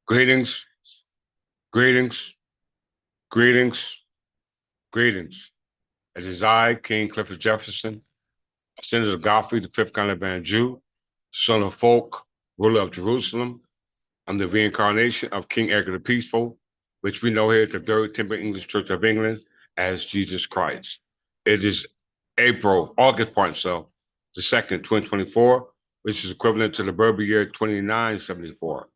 Greetings, greetings, greetings, greetings. It is I, King Clifford Jefferson, Senator of Godfrey, the fifth kind of band Jew, son of folk, ruler of Jerusalem. I'm the reincarnation of King Edgar the Peaceful, which we know here at the Third Temple English Church of England as Jesus Christ. It is August part so, the 2nd, 2024, which is equivalent to the Berber year 2974.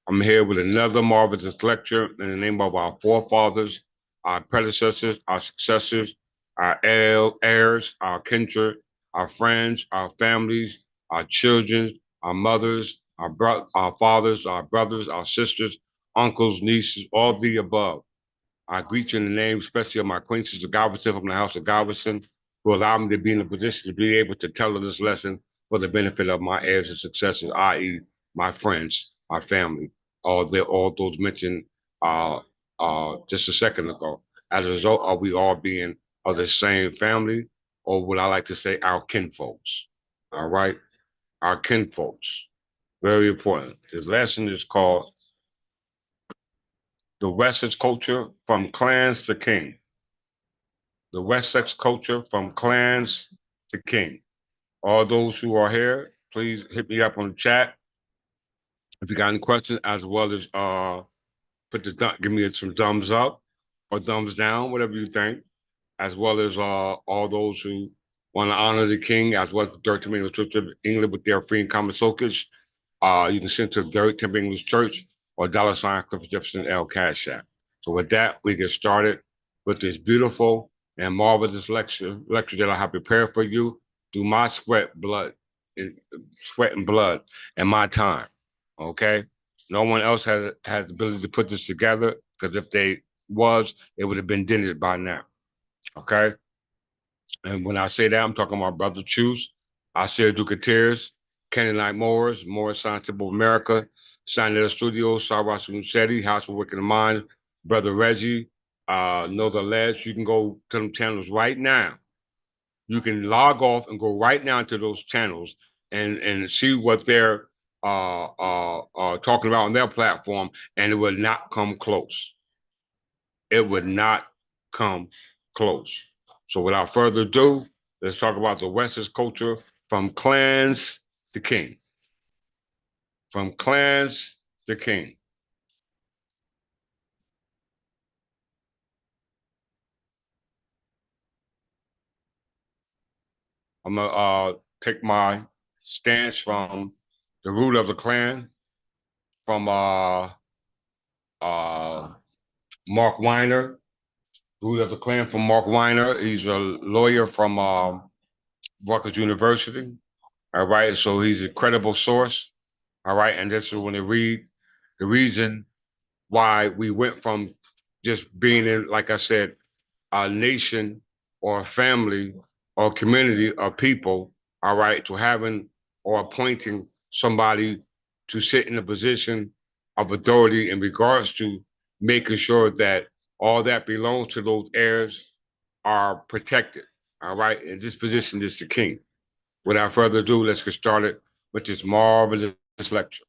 I'm here with another marvelous lecture in the name of our forefathers, our predecessors, our successors, our heirs, our kindred, our friends, our families, our children, our mothers, our fathers, our brothers, our sisters, uncles, nieces, all the above. I greet you in the name, especially of my acquaintances of Galveston from the House of Galveston, who allow me to be in a position to be able to tell this lesson for the benefit of my heirs and successors, i.e., my friends, my family, all those mentioned just a second ago. As a result of we all being of the same family, or what I like to say, our kinfolks. All right, our kinfolks. Very important. This lesson is called The Wessex Culture from Clans to King. The Wessex Culture from Clans to King. All those who are here, please hit me up on the chat if you got any questions, as well as give me some thumbs up or thumbs down, whatever you think, as well as all those who want to honor the king, as well as the Third Temple English Church of England with their free and common soakage. You can send to the Third Temple English Church or $ Clifford Jefferson L Cash App. So with that, we get started with this beautiful and marvelous lecture that I have prepared for you through my sweat and blood and my time. Okay, no one else has the ability to put this together, because if they was, it would have been dented by now. Okay, and when I say that, I'm talking about Brother Choose, Asir Ducateers, Canaanite Morris Science of America, Sinetta Studios, Sarwas Musetti, House for Wicked Mind, Brother Reggie, Know the Ledge. You can go to them channels right now. You can log off and go right now to those channels and see what they're talking about on their platform, and it would not come close. It would not come close. So without further ado, let's talk about the Wessex culture from clans to king. From clans to king. I'm gonna take my stance from the root of the clan, from uh, Mark Weiner, root of the clan from Mark Weiner. He's a lawyer from Rutgers University. All right, so he's a credible source. All right, and this is when they read the reason why we went from just being in, like I said, a nation or a family or a community of people, all right, to having or appointing somebody to sit in a position of authority in regards to making sure that all that belongs to those heirs are protected. All right, and this position is the king. Without further ado, let's get started with this marvelous lecture.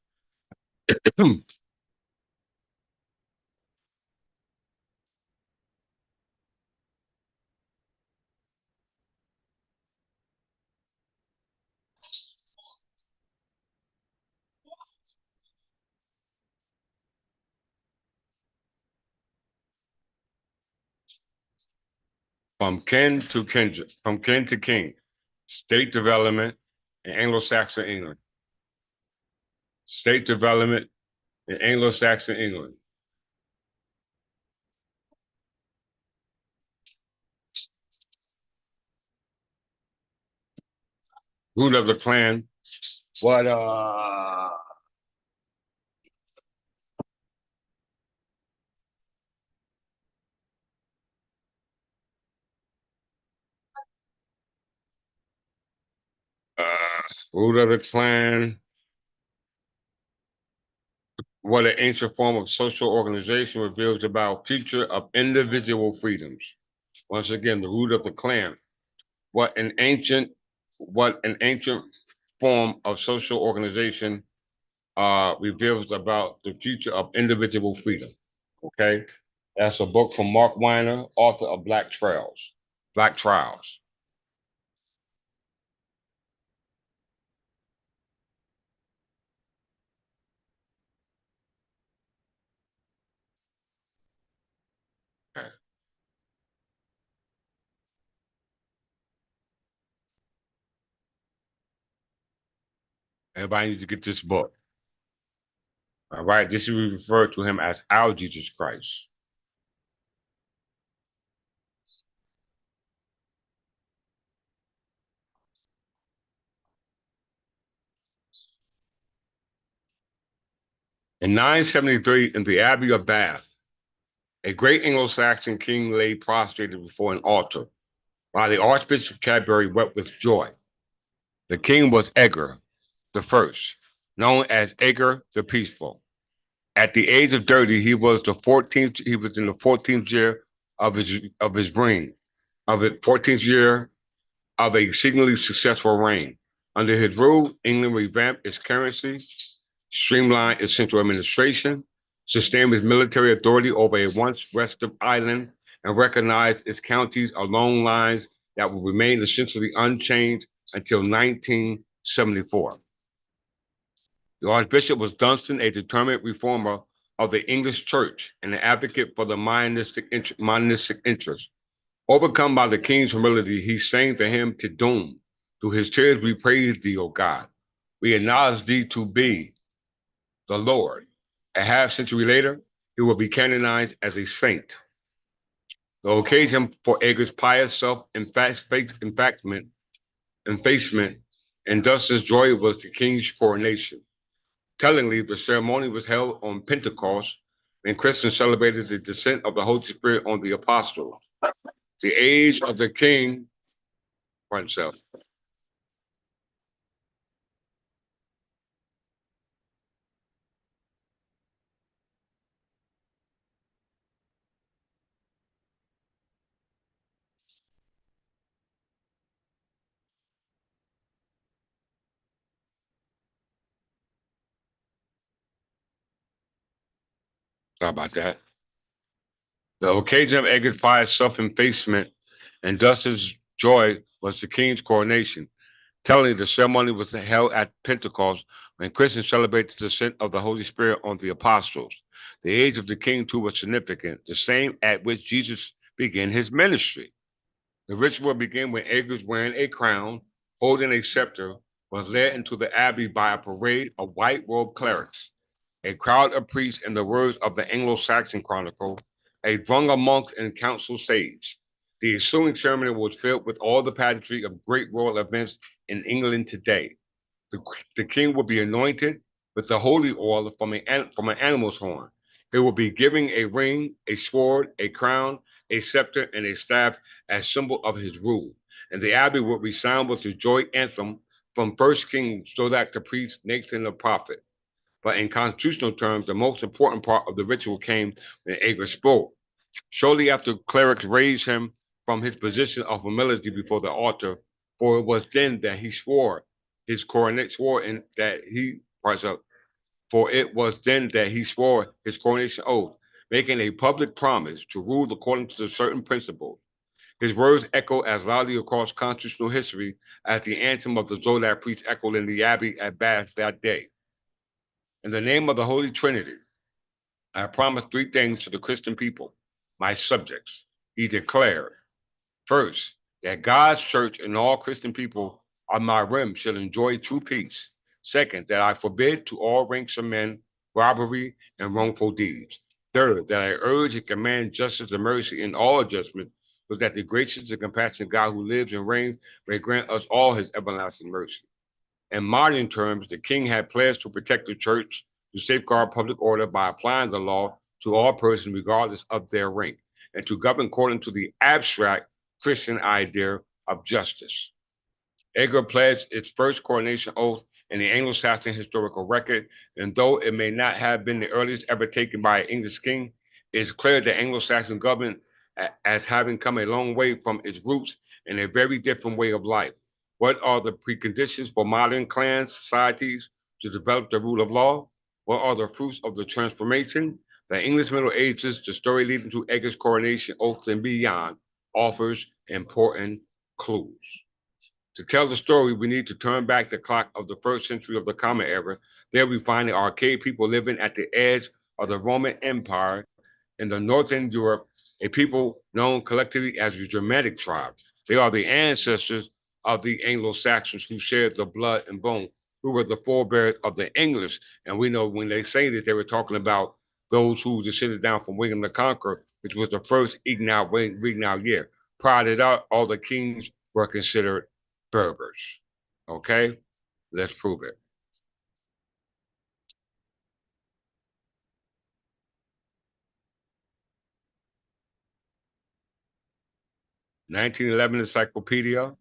from kin to king, state development in Anglo-Saxon England, state development in Anglo-Saxon England, root of the clan. What root of the clan? What an ancient form of social organization reveals about future of individual freedoms. Once again, the root of the clan. What an ancient, what an ancient form of social organization reveals about the future of individual freedom. Okay, that's a book from Mark Weiner, author of Black Trails. Black Trials. Okay. Everybody needs to get this book. All right, this is referred to him as our Jesus Christ. In 973, in the Abbey of Bath, a great Anglo-Saxon king lay prostrated before an altar, while the Archbishop of Canterbury wept with joy. The king was Edgar the First, known as Edgar the Peaceful. At the age of 30, he was the 14th. He was in the 14th year of his reign, of the 14th year of a exceedingly successful reign. Under his rule, England revamped its currency, streamlined its central administration, sustained its military authority over a once restive island, and recognized its counties along lines that would remain essentially unchanged until 1974. The Archbishop was Dunstan, a determined reformer of the English Church and an advocate for the monistic interest. Overcome by the king's humility, he sang the hymn to Doom. Through his tears we praise thee, O God. We acknowledge thee to be the Lord. A half century later, he will be canonized as a saint. The occasion for Edgar's pious effacement and Dunstan's joy was the king's coronation. Tellingly, the ceremony was held on Pentecost when Christians celebrated the descent of the Holy Spirit on the apostles. The age of the king, for himself. Sorry about that. The occasion of Edgar's pious self-effacement and Dunstan's joy was the king's coronation. Telling the ceremony was held at Pentecost when Christians celebrated the descent of the Holy Spirit on the apostles. The age of the king, too, was significant, the same at which Jesus began his ministry. The ritual began when Edgar, wearing a crown, holding a scepter, was led into the abbey by a parade of white-robed clerics. A crowd of priests, in the words of the Anglo-Saxon Chronicle, a throng of monks and council sage. The ensuing ceremony was filled with all the pageantry of great royal events in England today. The king will be anointed with the holy oil from an animal's horn. He will be giving a ring, a sword, a crown, a scepter, and a staff as symbol of his rule. And the abbey will resound with the joy anthem from First King Zodok the priest, Nathan the prophet. But in constitutional terms, the most important part of the ritual came when Edgar spoke. Shortly after clerics raised him from his position of humility before the altar, for it was then that he swore his coronet swore in that he parts up, for it was then that he swore his coronation oath, making a public promise to rule according to certain principles. His words echo as loudly across constitutional history as the anthem of the Zodak priest echoed in the abbey at Bath that day. In the name of the Holy Trinity, I promise three things to the Christian people, my subjects, he declared. First, that God's church and all Christian people of my rim shall enjoy true peace. Second, that I forbid to all ranks of men robbery and wrongful deeds. Third, that I urge and command justice and mercy in all judgment, so that the gracious and compassionate God who lives and reigns may grant us all his everlasting mercy. In modern terms, the king had pledged to protect the church, to safeguard public order by applying the law to all persons regardless of their rank, and to govern according to the abstract Christian idea of justice. Edgar pledged its first coronation oath in the Anglo-Saxon historical record, and though it may not have been the earliest ever taken by an English king, it is clear that Anglo-Saxon government as having come a long way from its roots in a very different way of life. What are the preconditions for modern clan societies to develop the rule of law? What are the fruits of the transformation? The English Middle Ages, the story leading to Edgar's coronation oath and beyond, offers important clues. To tell the story, we need to turn back the clock of the first century of the Common Era. There we find the archaic people living at the edge of the Roman Empire in the northern Europe, a people known collectively as the Germanic tribes. They are the ancestors of the Anglo-Saxons who shared the blood and bone, who were the forebears of the English. And we know when they say that they were talking about those who descended down from William the Conqueror, which was the first Ignat year. Prior to that, all the kings were considered Berbers. Okay, let's prove it. 1911 Encyclopedia.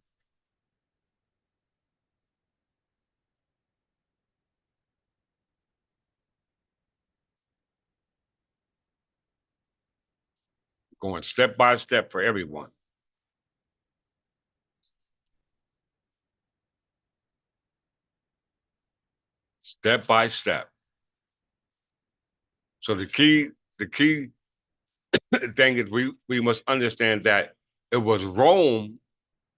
Going step by step for everyone. Step by step. So the key thing is we must understand that it was Rome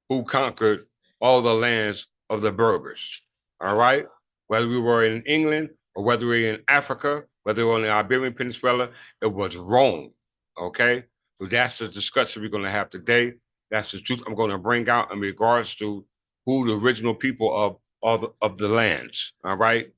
who conquered all the lands of the Berbers. All right? Whether we were in England or whether we were in Africa, whether we were on the Iberian Peninsula, it was Rome. Okay? So that's the discussion we're going to have today. That's the truth I'm going to bring out in regards to who the original people of the lands. All right?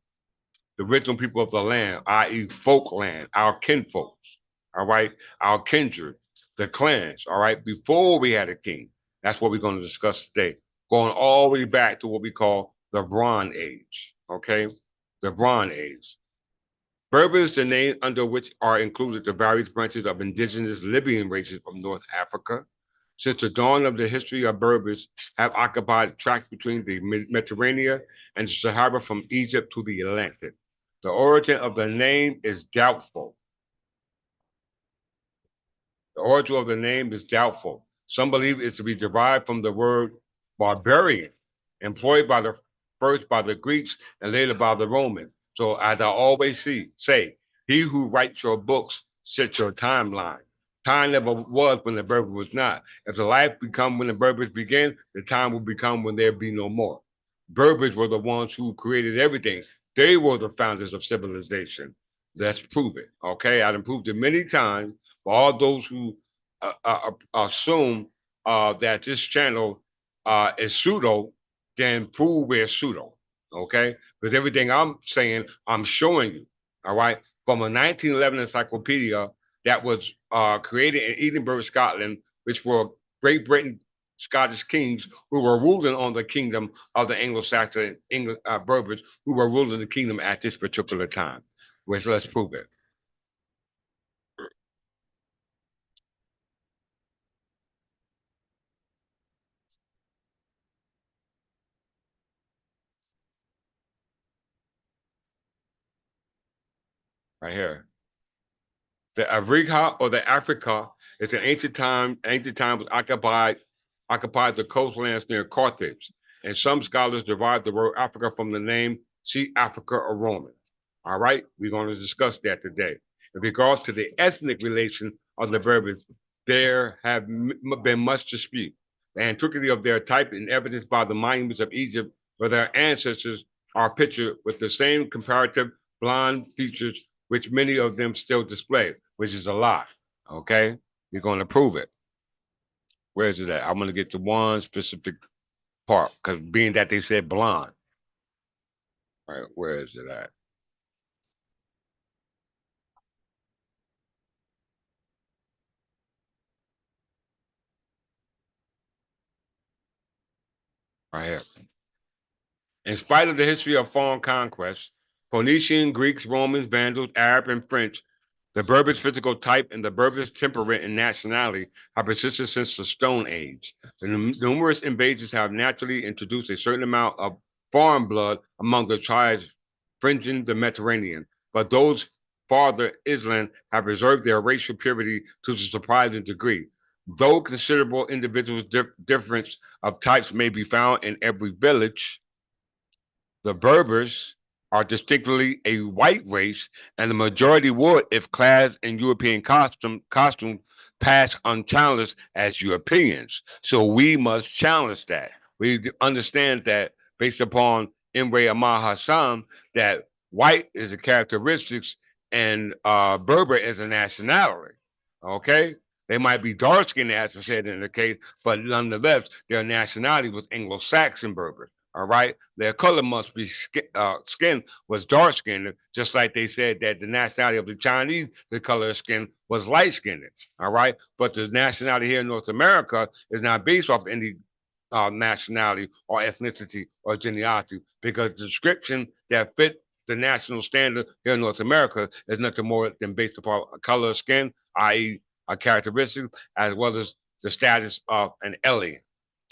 The original people of the land, i.e., folk land, our kinfolks, all right, our kindred, the clans, all right, before we had a king. That's what we're going to discuss today. Going all the way back to what we call the Bronze Age, okay? The Bronze Age. Berber is the name under which are included the various branches of indigenous Libyan races from North Africa. Since the dawn of the history of Berbers have occupied tracts between the Mediterranean and the Sahara from Egypt to the Atlantic. The origin of the name is doubtful. The origin of the name is doubtful. Some believe it to be derived from the word barbarian, employed by the first by the Greeks and later by the Romans. So as I always say, he who writes your books sets your timeline. Time never was when the Berber was not. If the life become when the Berbers begin, the time will become when there be no more. Berbers were the ones who created everything. They were the founders of civilization. Let's prove it. Okay, I've proved it many times. For all those who assume that this channel is pseudo, then prove we're pseudo. Okay, because everything I'm saying, I'm showing you. All right, from a 1911 encyclopedia that was created in Edinburgh, Scotland, which were Great Britain Scottish kings who were ruling on the kingdom of the Anglo-Saxon Berbers who were ruling the kingdom at this particular time. Which let's prove it. Right here. The Africa or the Africa is an ancient times occupied the coastlands near Carthage. And some scholars derive the word Africa from the name Sea Africa or Roman. All right, we're going to discuss that today. In regards to the ethnic relation of the Berbers, there have been much dispute. The antiquity of their type is evidenced by the monuments of Egypt, where their ancestors are pictured with the same comparative blonde features which many of them still display, which is a lie. Okay, we're going to prove it. Where is it at? I'm gonna get to one specific part because being that they said blonde. Right, where is it at? Right here. In spite of the history of foreign conquest, Phoenician, Greeks, Romans, Vandals, Arab, and French, the Berber's physical type and the Berber's temperament and nationality have persisted since the Stone Age. The numerous invasions have naturally introduced a certain amount of foreign blood among the tribes fringing the Mediterranean, but those farther inland have preserved their racial purity to a surprising degree. Though considerable individual difference of types may be found in every village, the Berbers are distinctly a white race, and the majority would, if clad in European costume, pass unchallenged as Europeans. So we must challenge that. We understand that based upon Imre Amar Hassan, that white is a characteristics and Berber is a nationality. Okay? They might be dark skinned, as I said in the case, but nonetheless, their nationality was Anglo Saxon Berber. All right, their color must be skin was dark skinned, just like they said that the nationality of the Chinese, the color of skin was light skinned. All right, but the nationality here in North America is not based off any nationality or ethnicity or genealogy because the description that fit the national standard here in North America is nothing more than based upon a color of skin, i.e., a characteristic, as well as the status of an alien.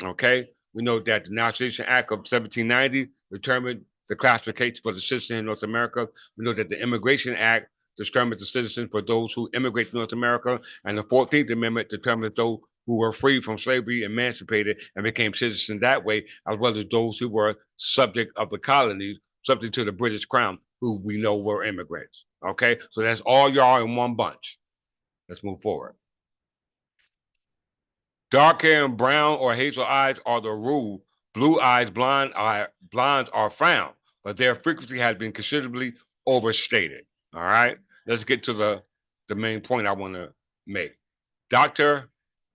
Okay, we know that the Naturalization Act of 1790 determined the classification for the citizen in North America. We know that the Immigration Act determined the citizen for those who immigrate to North America, and the 14th Amendment determined those who were free from slavery, emancipated, and became citizens that way, as well as those who were subject of the colonies, subject to the British Crown, who we know were immigrants. Okay, so that's all y'all in one bunch. Let's move forward. Dark hair and brown or hazel eyes are the rule. Blue eyes, blondes are found, but their frequency has been considerably overstated. All right, let's get to the main point I want to make. Dr.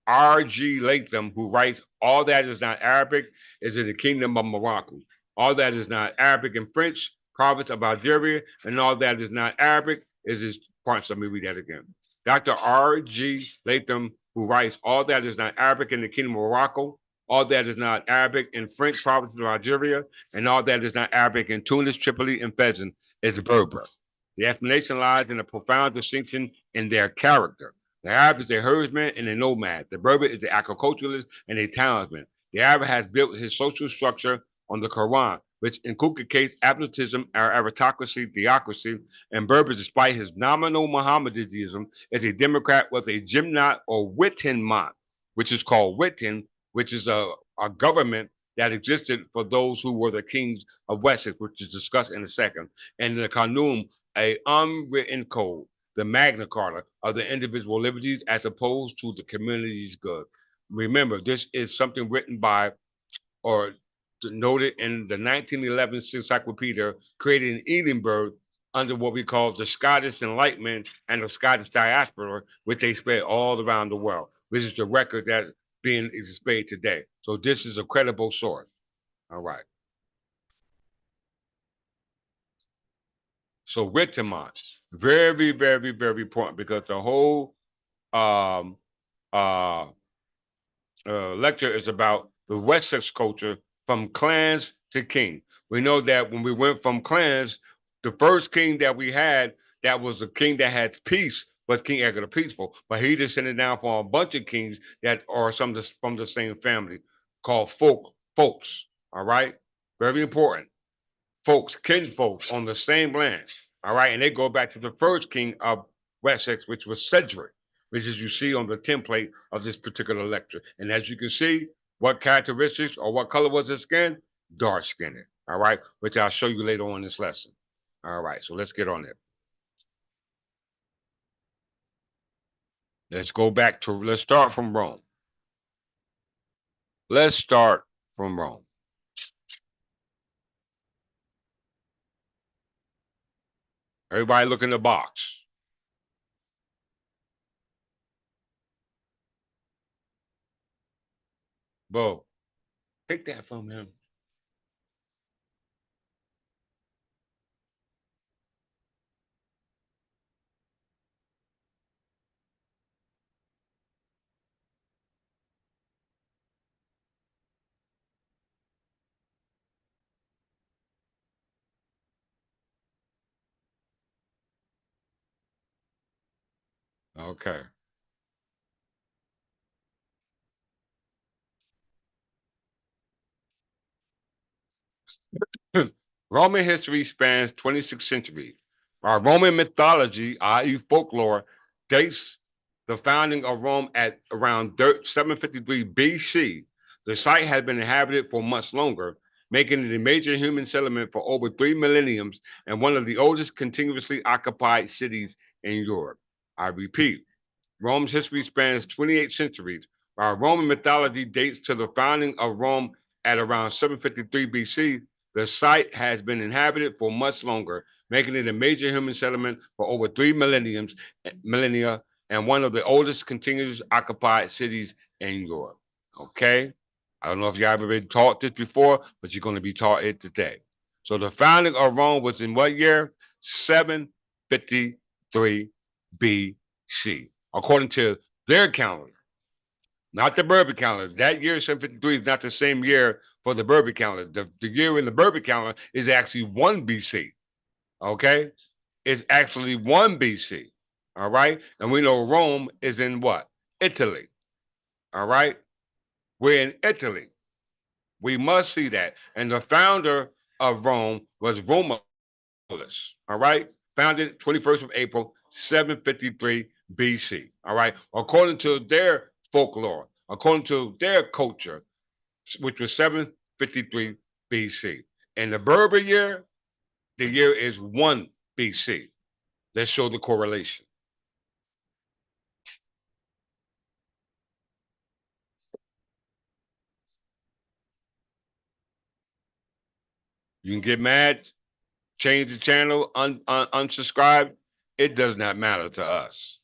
R.G. Latham, who writes All That Is Not Arabic, is in the Kingdom of Morocco. All That Is Not Arabic in French, province of Algeria, and All That Is Not Arabic is his parts. Let me read that again. Dr. R.G. Latham, who writes All That Is Not Arabic in the Kingdom of Morocco, All That Is Not Arabic in French, province of Algeria, and All That Is Not Arabic in Tunis, Tripoli, and Fez is Berber. The explanation lies in a profound distinction in their character. The Arab is a herdsman and a nomad. The Berber is an agriculturalist and a townsman. The Arab has built his social structure on the Quran, which inculcates absolutism, aristocracy, theocracy, and Berber, despite his nominal Mohammedanism, is a Democrat with a Jimnat or Wittenmont, which is called Witten, which is a government that existed for those who were the kings of Wessex, which is discussed in a second, and the Qanun, a unwritten code, the Magna Carta of the individual liberties as opposed to the community's good. Remember, this is something written by or noted in the 1911 Encyclopedia created in Edinburgh under what we call the Scottish Enlightenment and the Scottish Diaspora, which they spread all around the world. This is the record that being displayed today. So this is a credible source. All right. So Rittemont, very, very, very important because the whole um, uh, lecture is about the Wessex culture from clans to king. We know that when we went from clans, the first king that we had that was a king that had peace was King Edgar the Peaceful, but he descended down from a bunch of kings that are some from the same family called folks. All right, very important folks, kinfolks on the same land. All right, and they go back to the first king of Wessex, which was Cedric, which is you see on the template of this particular lecture. And as you can see, what characteristics or what color was his skin? Dark skinned. All right, which I'll show you later on in this lesson. All right, so let's get on it. Let's go back to, let's start from Rome. Let's start from Rome. Everybody look in the box. Bo, take that from him. Okay. Roman history spans 26 centuries. While Roman mythology, i.e., folklore, dates the founding of Rome at around 753 BC. The site has been inhabited for much longer, making it a major human settlement for over 3 millenniums and one of the oldest continuously occupied cities in Europe. I repeat, Rome's history spans 28 centuries, while Roman mythology dates to the founding of Rome at around 753 BC. The site has been inhabited for much longer, making it a major human settlement for over 3 millennia and one of the oldest continuously occupied cities in Europe. Okay? I don't know if you ever been taught this before, but you're going to be taught it today. So the founding of Rome was in what year? 753 BC according to their calendar, not the Berber calendar. That year, 753, is not the same year for the Berber calendar. The year in the Berber calendar is actually 1 BC. Okay? It's actually 1 BC. All right? And we know Rome is in what? Italy. All right? We're in Italy. We must see that. And the founder of Rome was Romulus. All right? Founded 21st of April, 753 BC. All right? According to their folklore, according to their culture, which was 753 BC. In the Berber year, the year is 1 BC. Let's show the correlation. You can get mad, change the channel, unsubscribe. It does not matter to us.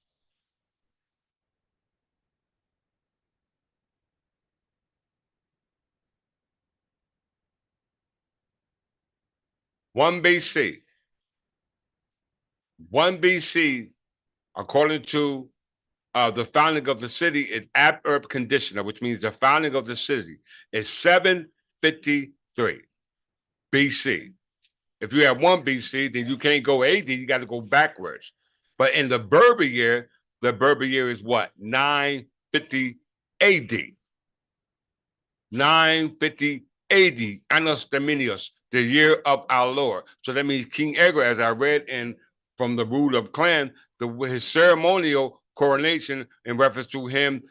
1 BC. 1 BC, according to the founding of the city is ab urb conditioner, which means the founding of the city is 753 BC. If you have 1 BC, then you can't go AD, you got to go backwards. But in the Berber year is what? 950 AD. 950 AD, Annos Dominius, the year of our Lord. So that means King Edward, as I read in from the Rule of Clan, his ceremonial coronation in reference to him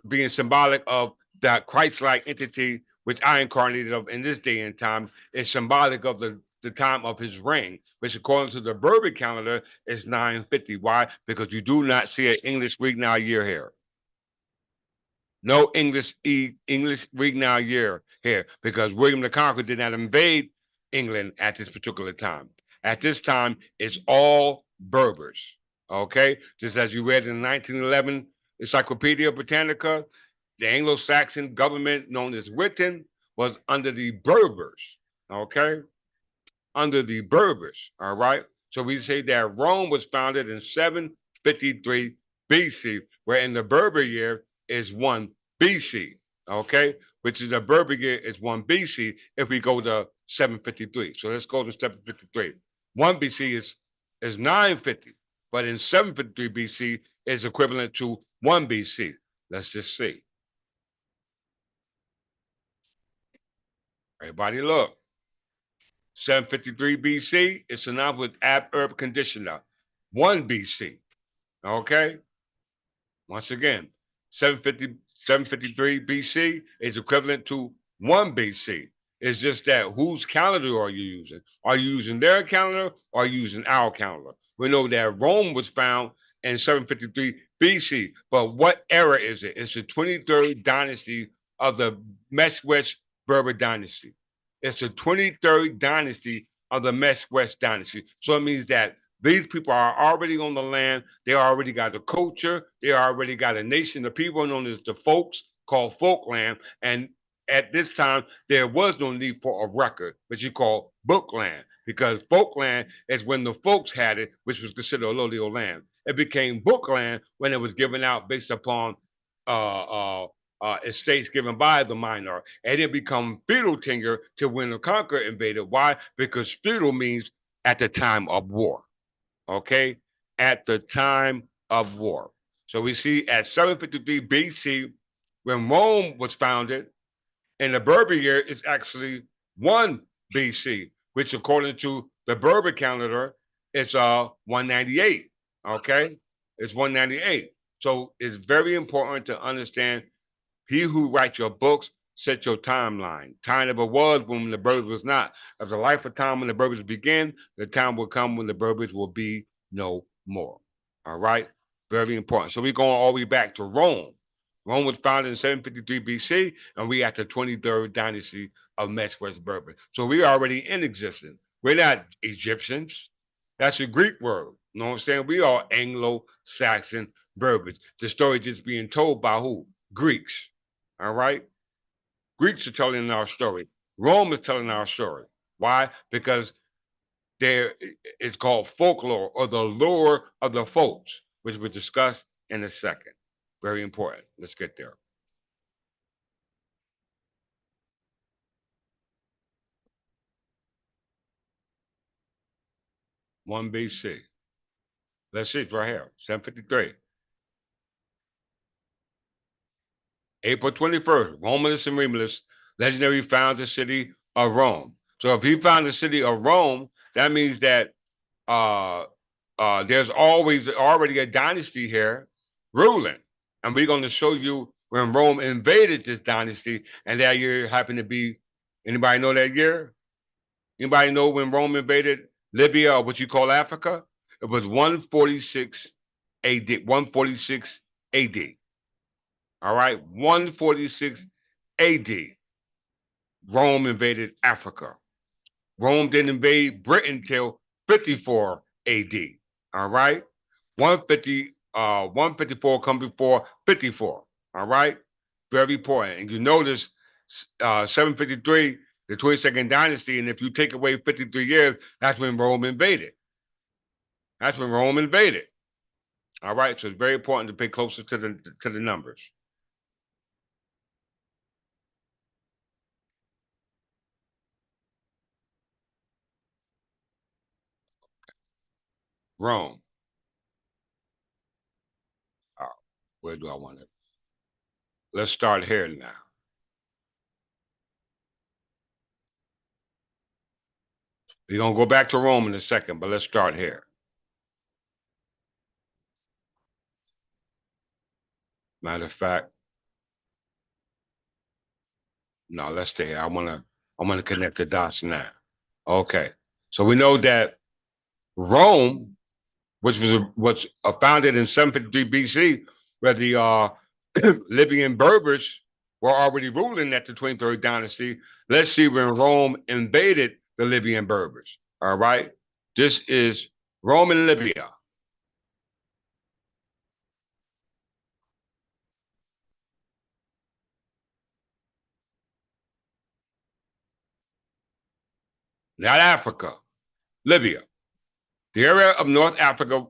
being symbolic of that Christ-like entity which I incarnated of in this day and time is symbolic of the time of his reign, which according to the Berber calendar is 950. Why? Because you do not see an English week now year here. No English week now year here because William the Conqueror did not invade England at this particular time. At this time, it's all Berbers. Okay, just as you read in the 1911 Encyclopedia Britannica, the Anglo-Saxon government known as Britain was under the Berbers. Okay, under the Berbers. All right. So we say that Rome was founded in 753 BC, where in the Berber year is 1 BC. Okay, which is the Berber year is 1 BC if we go to 753. So let's go to 753. 1 BC is 950, but in 753 BC is equivalent to 1 BC. Let's just see. Everybody look. 753 BC is synonymous with ab urb conditioner. 1 BC. Okay? Once again, 753 BC is equivalent to 1 BC. It's just that whose calendar are you using? Are you using their calendar or are you using our calendar? We know that Rome was found in 753 BC, but what era is it? It's the 23rd dynasty of the West Berber dynasty. It's the 23rd dynasty of the West dynasty. So it means that these people are already on the land. They already got the culture. They already got a nation. The people known as the folks called folkland. And at this time, there was no need for a record, but you call bookland, because folkland is when the folks had it, which was considered allodial land. It became bookland when it was given out based upon uh, estates given by the minor. And it become feudal tenure to when the conqueror invaded. Why? Because feudal means at the time of war. Okay? At the time of war. So we see at 753 BC, when Rome was founded, and the Berber year is actually 1 BC, which according to the Berber calendar, it's 198. Okay? It's 198. So it's very important to understand he who writes your books set your timeline. Time never was when the Berbers was not. There's a life of time when the Berbers begin. The time will come when the Berbers will be no more. All right? Very important. So we're going all the way back to Rome. Rome was founded in 753 BC, and we at the 23rd dynasty of Medes West Berbers. So we're already in existence. We're not Egyptians. That's a Greek word. You know what I'm saying? We are Anglo-Saxon Berbers. The story just being told by who? Greeks. All right? Greeks are telling our story. Rome is telling our story. Why? Because there it's called folklore, or the lore of the folks, which we'll discuss in a second. Very important. Let's get there. 1 BC. Let's see, it's right here. 753. April 21st, Romulus and Remus, legendary found the city of Rome. So if he found the city of Rome, that means that uh, there's always already a dynasty here ruling. And we're going to show you when Rome invaded this dynasty, and that year happened to be, anybody know that year? Anybody know when Rome invaded Libya, or what you call Africa? It was 146 AD. 146 AD. All right, 146 AD. Rome invaded Africa. Rome didn't invade Britain till 54 AD. All right, 154 come before 54. All right, very important. And you notice 753, the 22nd dynasty, and if you take away 53 years, that's when Rome invaded. That's when Rome invaded. All right, so it's very important to pay closer to the numbers. Rome. Uh, where do I want it? Let's start here now. We're gonna go back to Rome in a second, but let's start here. Matter of fact, no, let's stay here. I wanna connect the dots now. Okay. So we know that Rome, which was founded in 753 BC, where the Libyan Berbers were already ruling at the 23rd dynasty. Let's see when Rome invaded the Libyan Berbers. All right. This is Rome and Libya. Not Africa, Libya. The area of North Africa,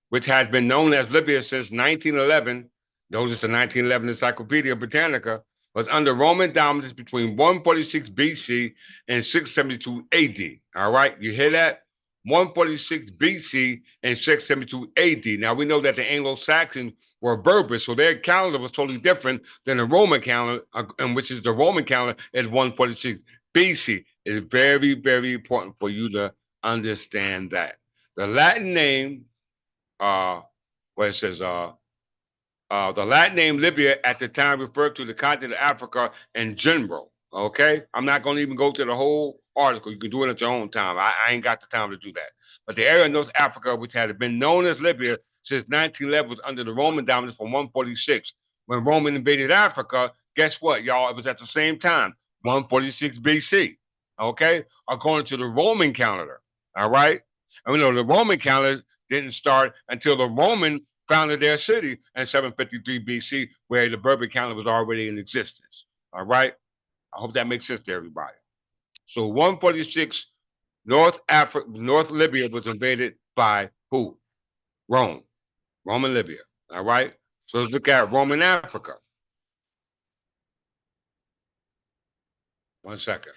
which has been known as Libya since 1911, notice the 1911 Encyclopedia Britannica, was under Roman dominance between 146 BC and 672 AD. All right, you hear that? 146 BC and 672 AD. Now we know that the Anglo-Saxons were Berbers, so their calendar was totally different than the Roman calendar, and which is the Roman calendar is 146 BC. It's very, very important for you to understand that. The Latin name, where it says, the Latin name Libya at the time referred to the continent of Africa in general. Okay, I'm not going to even go to the whole article. You can do it at your own time. I ain't got the time to do that. But the area of North Africa, which had been known as Libya since 1911, was under the Roman dominance from 146. When Roman invaded Africa, guess what, y'all? It was at the same time, 146 BC. Okay, according to the Roman calendar. All right, and we know the Roman calendar didn't start until the Roman founded their city in 753 BC, where the Berber calendar was already in existence. All right. I hope that makes sense to everybody. So 146, North Libya was invaded by who? Rome. Roman Libya. All right. So let's look at Roman Africa. 1 second.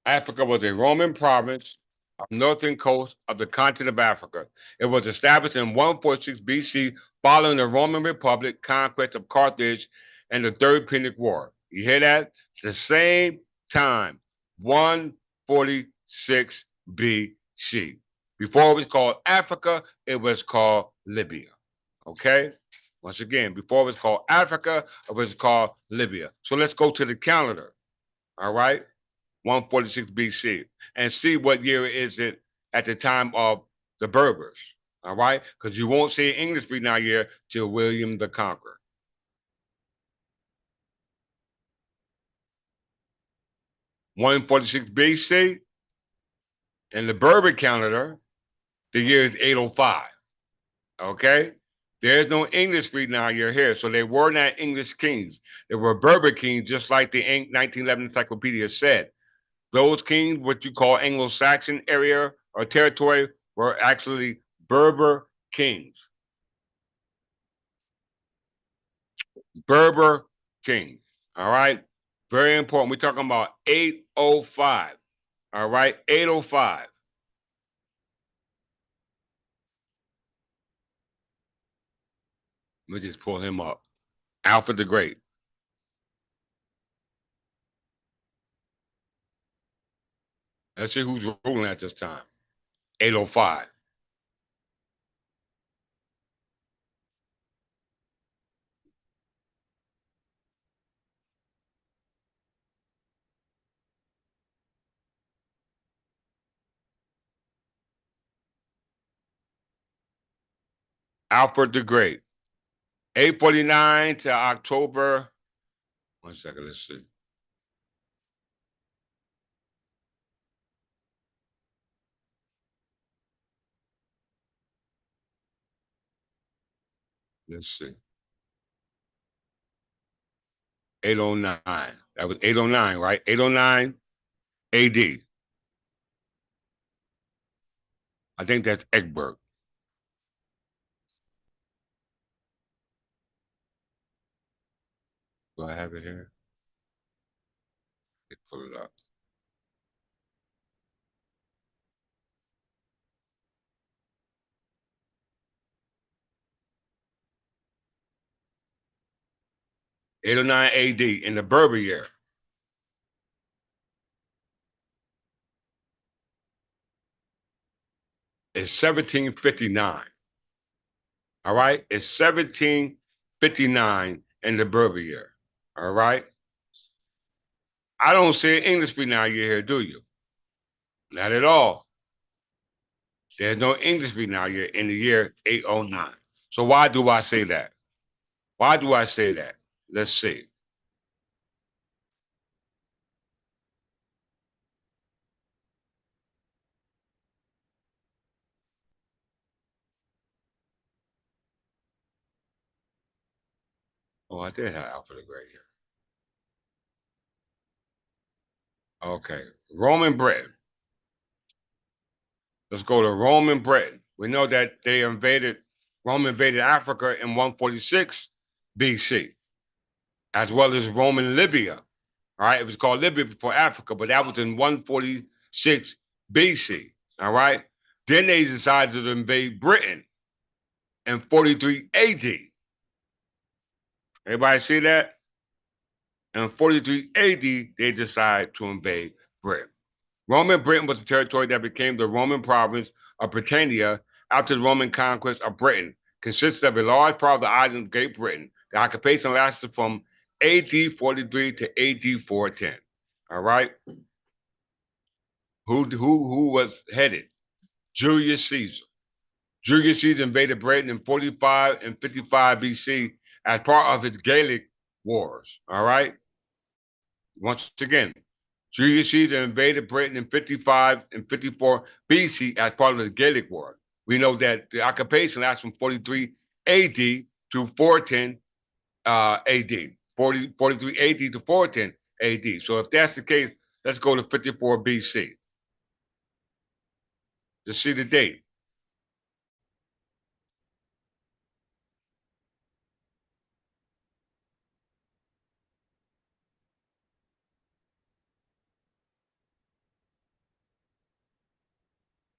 Africa was a Roman province of northern coast of the continent of Africa. It was established in 146 BC following the Roman Republic conquest of Carthage and the Third Punic War. You hear that? The same time, 146 BC. Before it was called Africa, it was called Libya. Okay? Once again, before it was called Africa, it was called Libya. So let's go to the calendar. All right? 146 BC, and see what year is it at the time of the Berbers. All right, because you won't see English reading out here till William the Conqueror. 146 BC, in the Berber calendar, the year is 805. Okay, there's no English reading out here, so they were not English kings. They were Berber kings, just like the 1911 encyclopedia said. Those kings, what you call Anglo-Saxon area or territory, were actually Berber kings. Berber kings. All right. Very important. We're talking about 805. All right. 805. Let me just pull him up. Alfred the Great. Let's see who's ruling at this time. 805. Alfred the Great. 849 to October. 1 second. Let's see. Let's see. 809. That was 809, right? 809 AD. I think that's Egbert. Do I have it here? Let's pull it up. 809 AD in the Berber year. It's 1759. All right. It's 1759 in the Berber year. All right. I don't see an English speaking out here, do you? Not at all. There's no English speaking out here in the year 809. So why do I say that? Why do I say that? Let's see. Oh, I did have Alpha the Great here. Okay. Roman Britain. Let's go to Roman Britain. We know that Rome invaded Africa in 146 BC, as well as Roman Libya. All right. It was called Libya before Africa, but that was in 146 BC. All right. Then they decided to invade Britain in 43 AD. Everybody see that? In 43 AD, they decided to invade Britain. Roman Britain was the territory that became the Roman province of Britannia after the Roman conquest of Britain, consisted of a large part of the island of Great Britain. The occupation lasted from AD 43 to AD 410. All right. Who was headed? Julius Caesar. Julius Caesar invaded Britain in 45 and 55 BC as part of his Gallic Wars. All right. Once again, Julius Caesar invaded Britain in 55 and 54 BC as part of the Gallic War. We know that the occupation lasts from 43 AD to 410 AD. 43 AD to 410 AD. So if that's the case, let's go to 54 BC to see the date.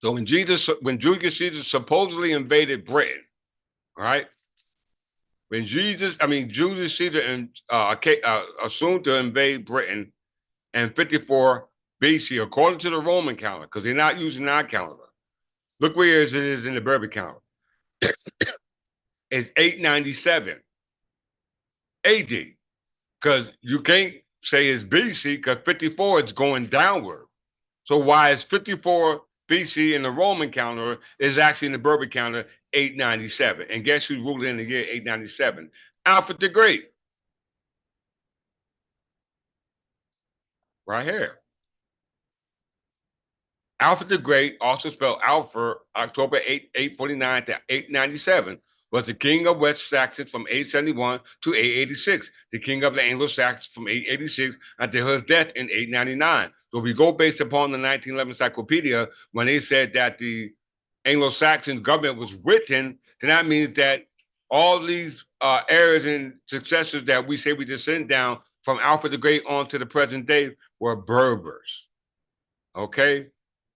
So when Julius Caesar supposedly invaded Britain, all right, Julius Caesar assumed to invade Britain in 54 BC, according to the Roman calendar, because they're not using our calendar. Look where it is in the Berber calendar. It's 897 AD, because you can't say it's BC, because 54 is going downward. So why is 54 BC in the Roman calendar is actually in the Berber calendar 897? And guess who ruled in the year 897? Alfred the Great, right here. Alfred the Great, also spelled Alfred, October 849 to 897, was the king of West Saxon from 871 to 886, the king of the Anglo-Saxons from 886 until his death in 899. So we go based upon the 1911 encyclopedia, when they said that the Anglo-Saxon government was written, then that means that all these heirs and successors that we say we descend down from Alfred the Great on to the present day were Berbers. Okay?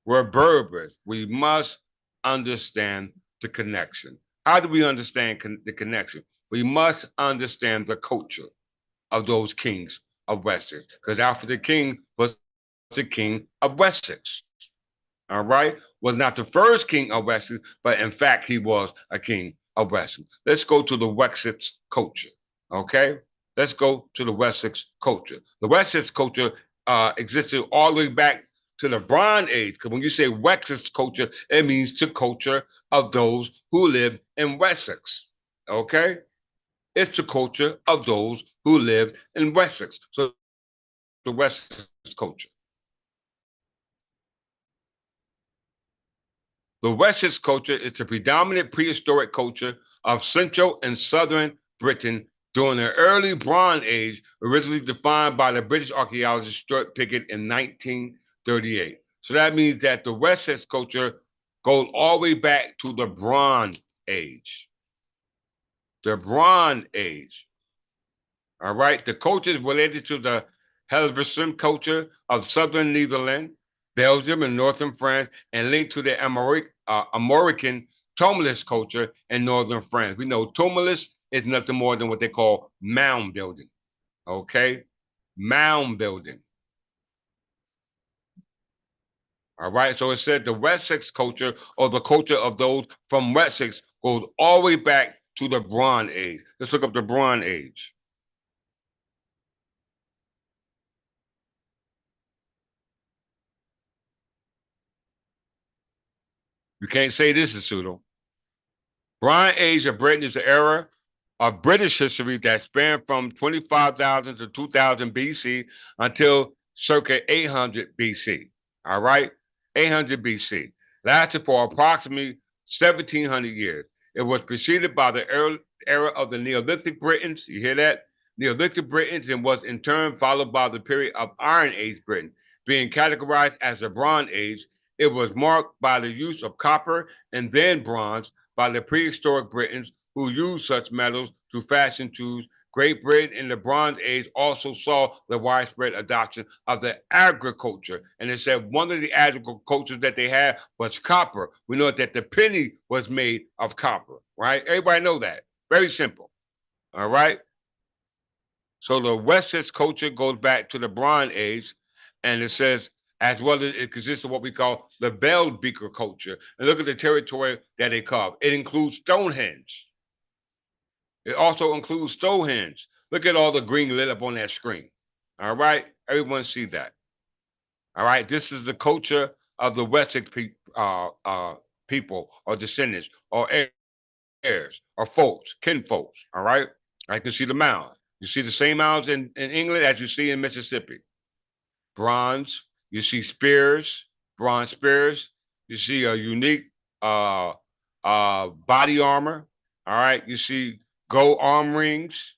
We're Berbers. We must understand the connection. How do we understand the connection? We must understand the culture of those kings of Wessex, because Alfred the King was the king of Wessex. All right? Was not the first king of Wessex, but in fact, he was a king of Wessex. Let's go to the Wessex culture. Okay? Let's go to the Wessex culture. The Wessex culture existed all the way back to the Bronze Age. Because when you say Wessex culture, it means the culture of those who live in Wessex. Okay? It's the culture of those who live in Wessex. So the Wessex culture. The Wessex culture is the predominant prehistoric culture of central and southern Britain during the early Bronze Age, originally defined by the British archaeologist Stuart Pickett in 1938. So that means that the Wessex culture goes all the way back to the Bronze Age. The Bronze Age. All right. The culture is related to the Helvetism culture of southern Netherlands, Belgium, and northern France, and linked to the Armorican tumulus culture in northern France. We know tumulus is nothing more than what they call mound building. Okay? Mound building. All right. So it said the Wessex culture, or the culture of those from Wessex, goes all the way back to the Bronze Age. Let's look up the Bronze Age. You can't say this is pseudo. Bronze Age of Britain is an era of British history that spanned from 25,000 to 2000 BC until circa 800 BC. All right? 800 BC. Lasted for approximately 1700 years. It was preceded by the era of the Neolithic Britons. You hear that? Neolithic Britons, and was in turn followed by the period of Iron Age Britain. Being categorized as the Bronze Age, it was marked by the use of copper and then bronze by the prehistoric Britons who used such metals to fashion tools. Great Britain in the Bronze Age also saw the widespread adoption of the agriculture. And it said one of the agricultures that they had was copper. We know that the penny was made of copper, right? Everybody know that. Very simple. All right. So the Wessex culture goes back to the Bronze Age, and it says as well as it consists of what we call the Bell Beaker culture. And look at the territory that they cover. It includes Stonehenge. It also includes Stonehenge. Look at all the green lit up on that screen. All right, everyone see that. All right, this is the culture of the Wessex people or descendants or heirs or folks, kinfolks. All right, I can see the mounds. You see the same mounds in England as you see in Mississippi. Bronze. You see spears, bronze spears. You see a unique uh, body armor. All right. You see gold arm rings.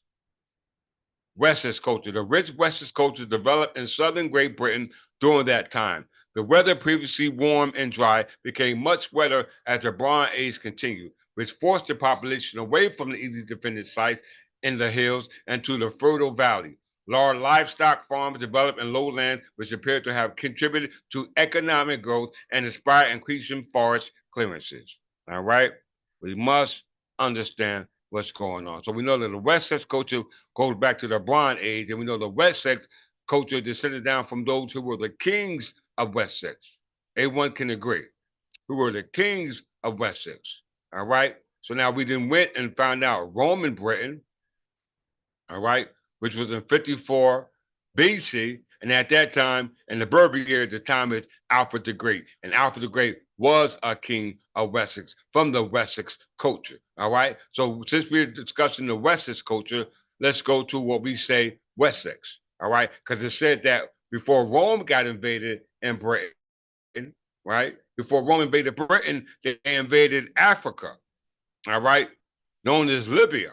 Wessex culture. The rich Wessex culture developed in southern Great Britain during that time. The weather, previously warm and dry, became much wetter as the Bronze Age continued, which forced the population away from the easily defended sites in the hills and to the fertile valley. Large livestock farms developed in lowland, which appeared to have contributed to economic growth and inspired increasing forest clearances. All right? We must understand what's going on. So we know that the Wessex culture goes back to the Bronze Age, and we know the Wessex culture descended down from those who were the kings of Wessex. Everyone can agree. Who were the kings of Wessex. All right. So now we then went and found out Roman Britain, all right, which was in 54 BC. And at that time, in the Berber year, the time is Alfred the Great. And Alfred the Great was a king of Wessex from the Wessex culture. All right. So since we're discussing the Wessex culture, let's go to what we say Wessex. All right. Because it said that before Rome got invaded in Britain, right? Before Rome invaded Britain, they invaded Africa. All right. Known as Libya.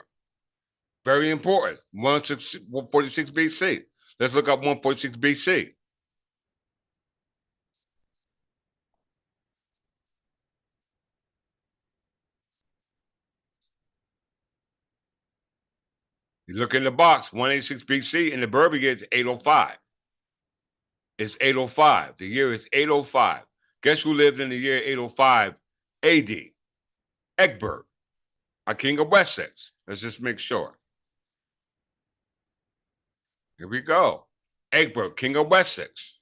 Very important. 146 BC. Let's look up 146 BC. You look in the box, 186 BC, and the Berber year is 805. It's 805. The year is 805. Guess who lived in the year 805 AD? Egbert, a king of Wessex. Let's just make sure. Here we go. Egbert, king of Wessex.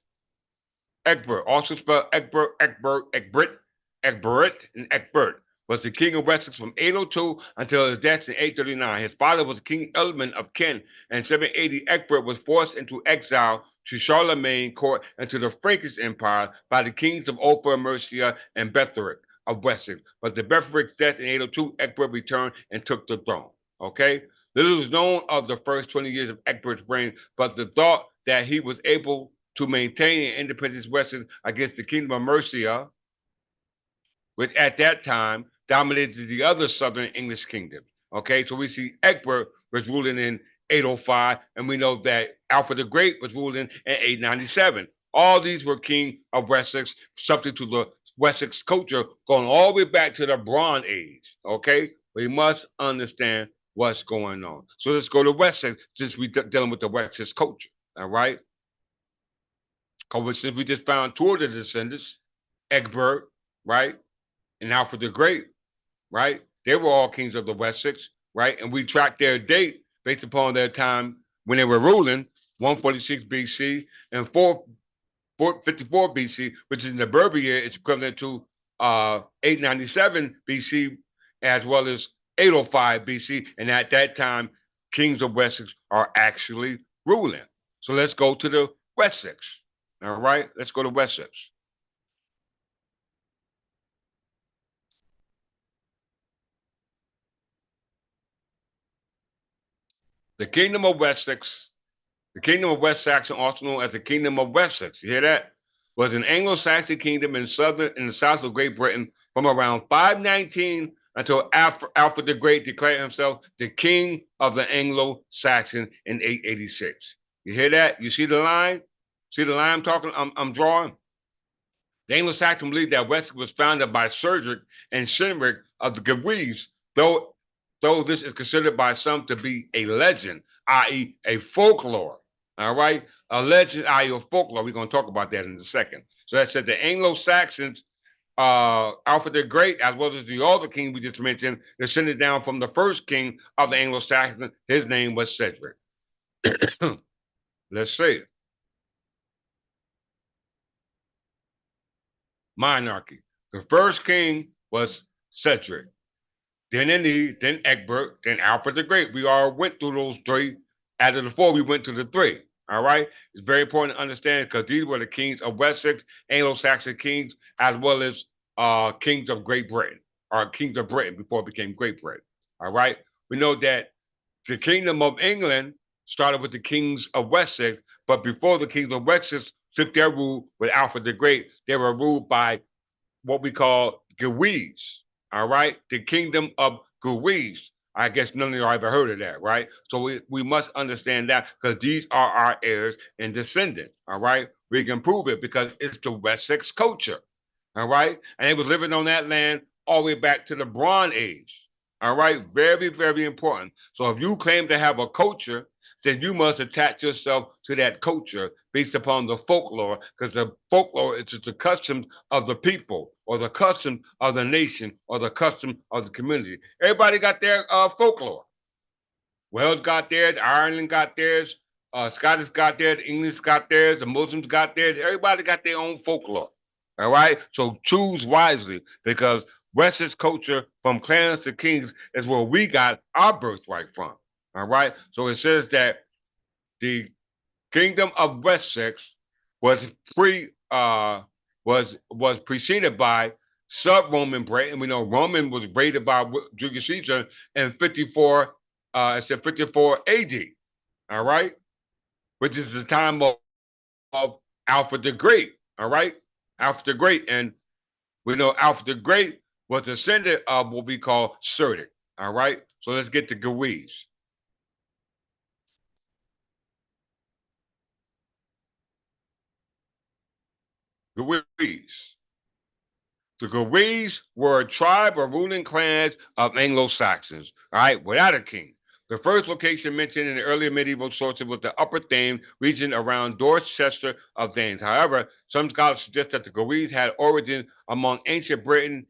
Egbert, also spelled Egbert, and Egbert, was the king of Wessex from 802 until his death in 839. His father was King Eldman of Kent, and in 780 Egbert was forced into exile to Charlemagne court and to the Frankish Empire by the kings of Offa, Mercia, and Betheric of Wessex. But the Betheric's death in 802, Egbert returned and took the throne. Okay? Little is known of the first 20 years of Egbert's reign, but the thought that he was able to maintain an independent Wessex against the kingdom of Mercia, which at that time dominated the other southern English kingdoms. Okay, so we see Egbert was ruling in 805, and we know that Alfred the Great was ruling in 897. All these were king of Wessex, subject to the Wessex culture, going all the way back to the Bronze Age. Okay, we must understand what's going on. So let's go to Wessex since we're dealing with the Wessex culture. All right, because since we just found two of the descendants, Egbert, right, and Alfred the Great, right? They were all kings of the Wessex, right? And we tracked their date based upon their time when they were ruling, 146 BC and 454 BC, which is in the Berber year, it's equivalent to 897 BC as well as 805 BC. And at that time, kings of Wessex are actually ruling. So let's go to the Wessex. All right, let's go to Wessex. The Kingdom of Wessex, the Kingdom of West Saxon, also known as the Kingdom of Wessex, you hear that? Was an Anglo-Saxon kingdom in the south of Great Britain from around 519 until Alfred the Great declared himself the king of the Anglo-Saxon in 886. You hear that? You see the line? See the line I'm drawing? The Anglo-Saxon believed that Wessex was founded by Cedric and Cynric of the Gewiss, though this is considered by some to be a legend, i.e., a folklore. All right, a legend, i.e., a folklore. We're going to talk about that in a second. So that said, the Anglo-Saxons, Alfred the Great, as well as the other king we just mentioned, descended down from the first king of the Anglo-Saxons. His name was Cedric. Let's see. Monarchy. The first king was Cedric. then Annie, then Egbert, then Alfred the Great. We all went through those three. Out of the four, we went to the three. All right. It's very important to understand because these were the kings of Wessex, Anglo-Saxon kings, as well as kings of Great Britain, or kings of Britain before it became Great Britain. All right. We know that the kingdom of England started with the kings of Wessex, but before the kings of Wessex took their rule with Alfred the Great, they were ruled by what we call Guise. All right, the kingdom of Guise. I guess none of you ever heard of that, right? So we must understand that because these are our heirs and descendants. All right, we can prove it because it's the Wessex culture. All right, and they was living on that land all the way back to the Bronze Age. All right, very, very important. So if you claim to have a culture, then you must attach yourself to that culture based upon the folklore, because the folklore is just the customs of the people, or the custom of the nation, or the custom of the community. Everybody got their folklore. Wales got theirs, Ireland got theirs, Scottish got theirs, English got theirs, the Muslims got theirs. Everybody got their own folklore. All right, so choose wisely because Western culture, from clans to kings, is where we got our birthright from. All right, so it says that the kingdom of Wessex was pre was preceded by sub-Roman Britain. We know Roman was raided by Julius Caesar in 54. It's in 54 AD. All right, which is the time of Alfred the Great. All right, Alfred the Great, and we know Alfred the Great was descendant of what we call Cerdic. All right, so let's get to Guise. Guise. The Guise were a tribe or ruling clans of Anglo-Saxons, all right, without a king. The first location mentioned in the earlier medieval sources was the Upper Thame region around Dorchester of Thames. However, some scholars suggest that the Guise had origin among ancient Britain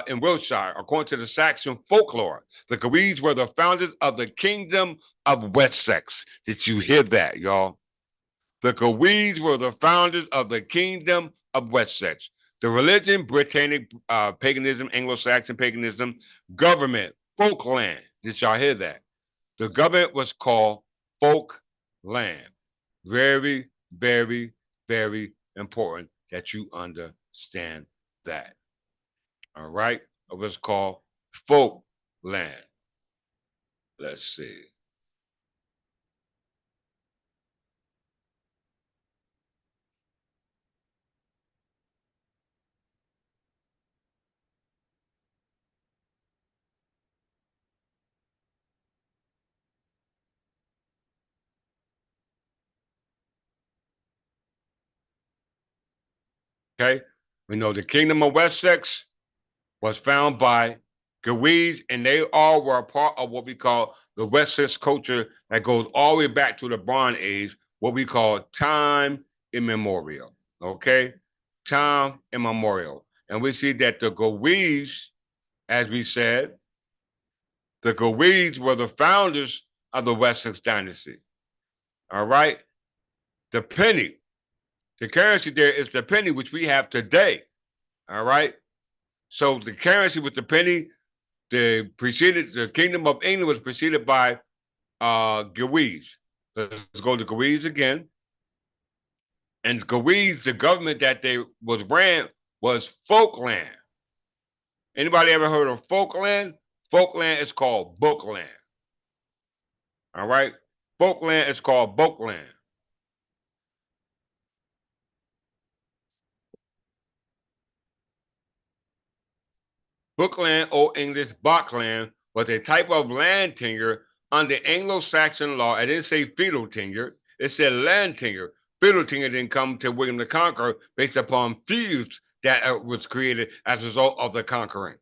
in Wiltshire. According to the Saxon folklore, the Guise were the founders of the kingdom of Wessex. Did you hear that, y'all? The Guises were the founders of the Kingdom of Wessex. The religion, Britannic paganism, Anglo-Saxon paganism, government, folkland. Did y'all hear that? The government was called folkland. Very, very, very important that you understand that. All right? It was called folkland. Let's see. Okay? We know the Kingdom of Wessex was found by Guides, and they all were a part of what we call the Wessex culture that goes all the way back to the Bronze Age, what we call time immemorial. Okay? Time immemorial. And we see that the Guides, as we said, the Guides were the founders of the Wessex dynasty. All right? The penny, the currency there is the penny which we have today. All right? So the currency with the penny, the kingdom of England was preceded by Guise. Let's go to Guise again. And Guise, the government that they was ran was Folkland. Anybody ever heard of Folkland? Folkland is called Bookland. All right, Folkland is called Bookland. Bookland, Old English Bokland, was a type of land tenure under Anglo-Saxon law. It didn't say feudal tenure; it said land tenure. Feudal tenure didn't come to William the Conqueror based upon feuds that was created as a result of the conquering.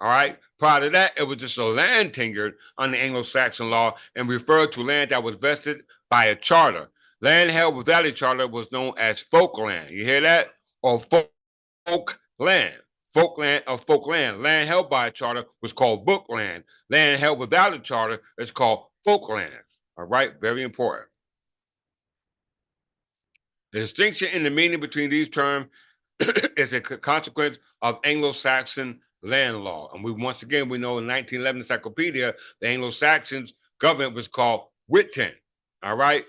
All right. Prior to that, it was just a land tenure under Anglo-Saxon law and referred to land that was vested by a charter. Land held without a charter was known as folkland. You hear that? Or folkland. Folkland or folkland. Land held by a charter was called bookland. Land held without a charter is called folkland. All right, very important. The distinction in the meaning between these terms is a consequence of Anglo-Saxon land law. And once again we know in 1911 encyclopedia, the Anglo-Saxons government was called Wittgen. All right.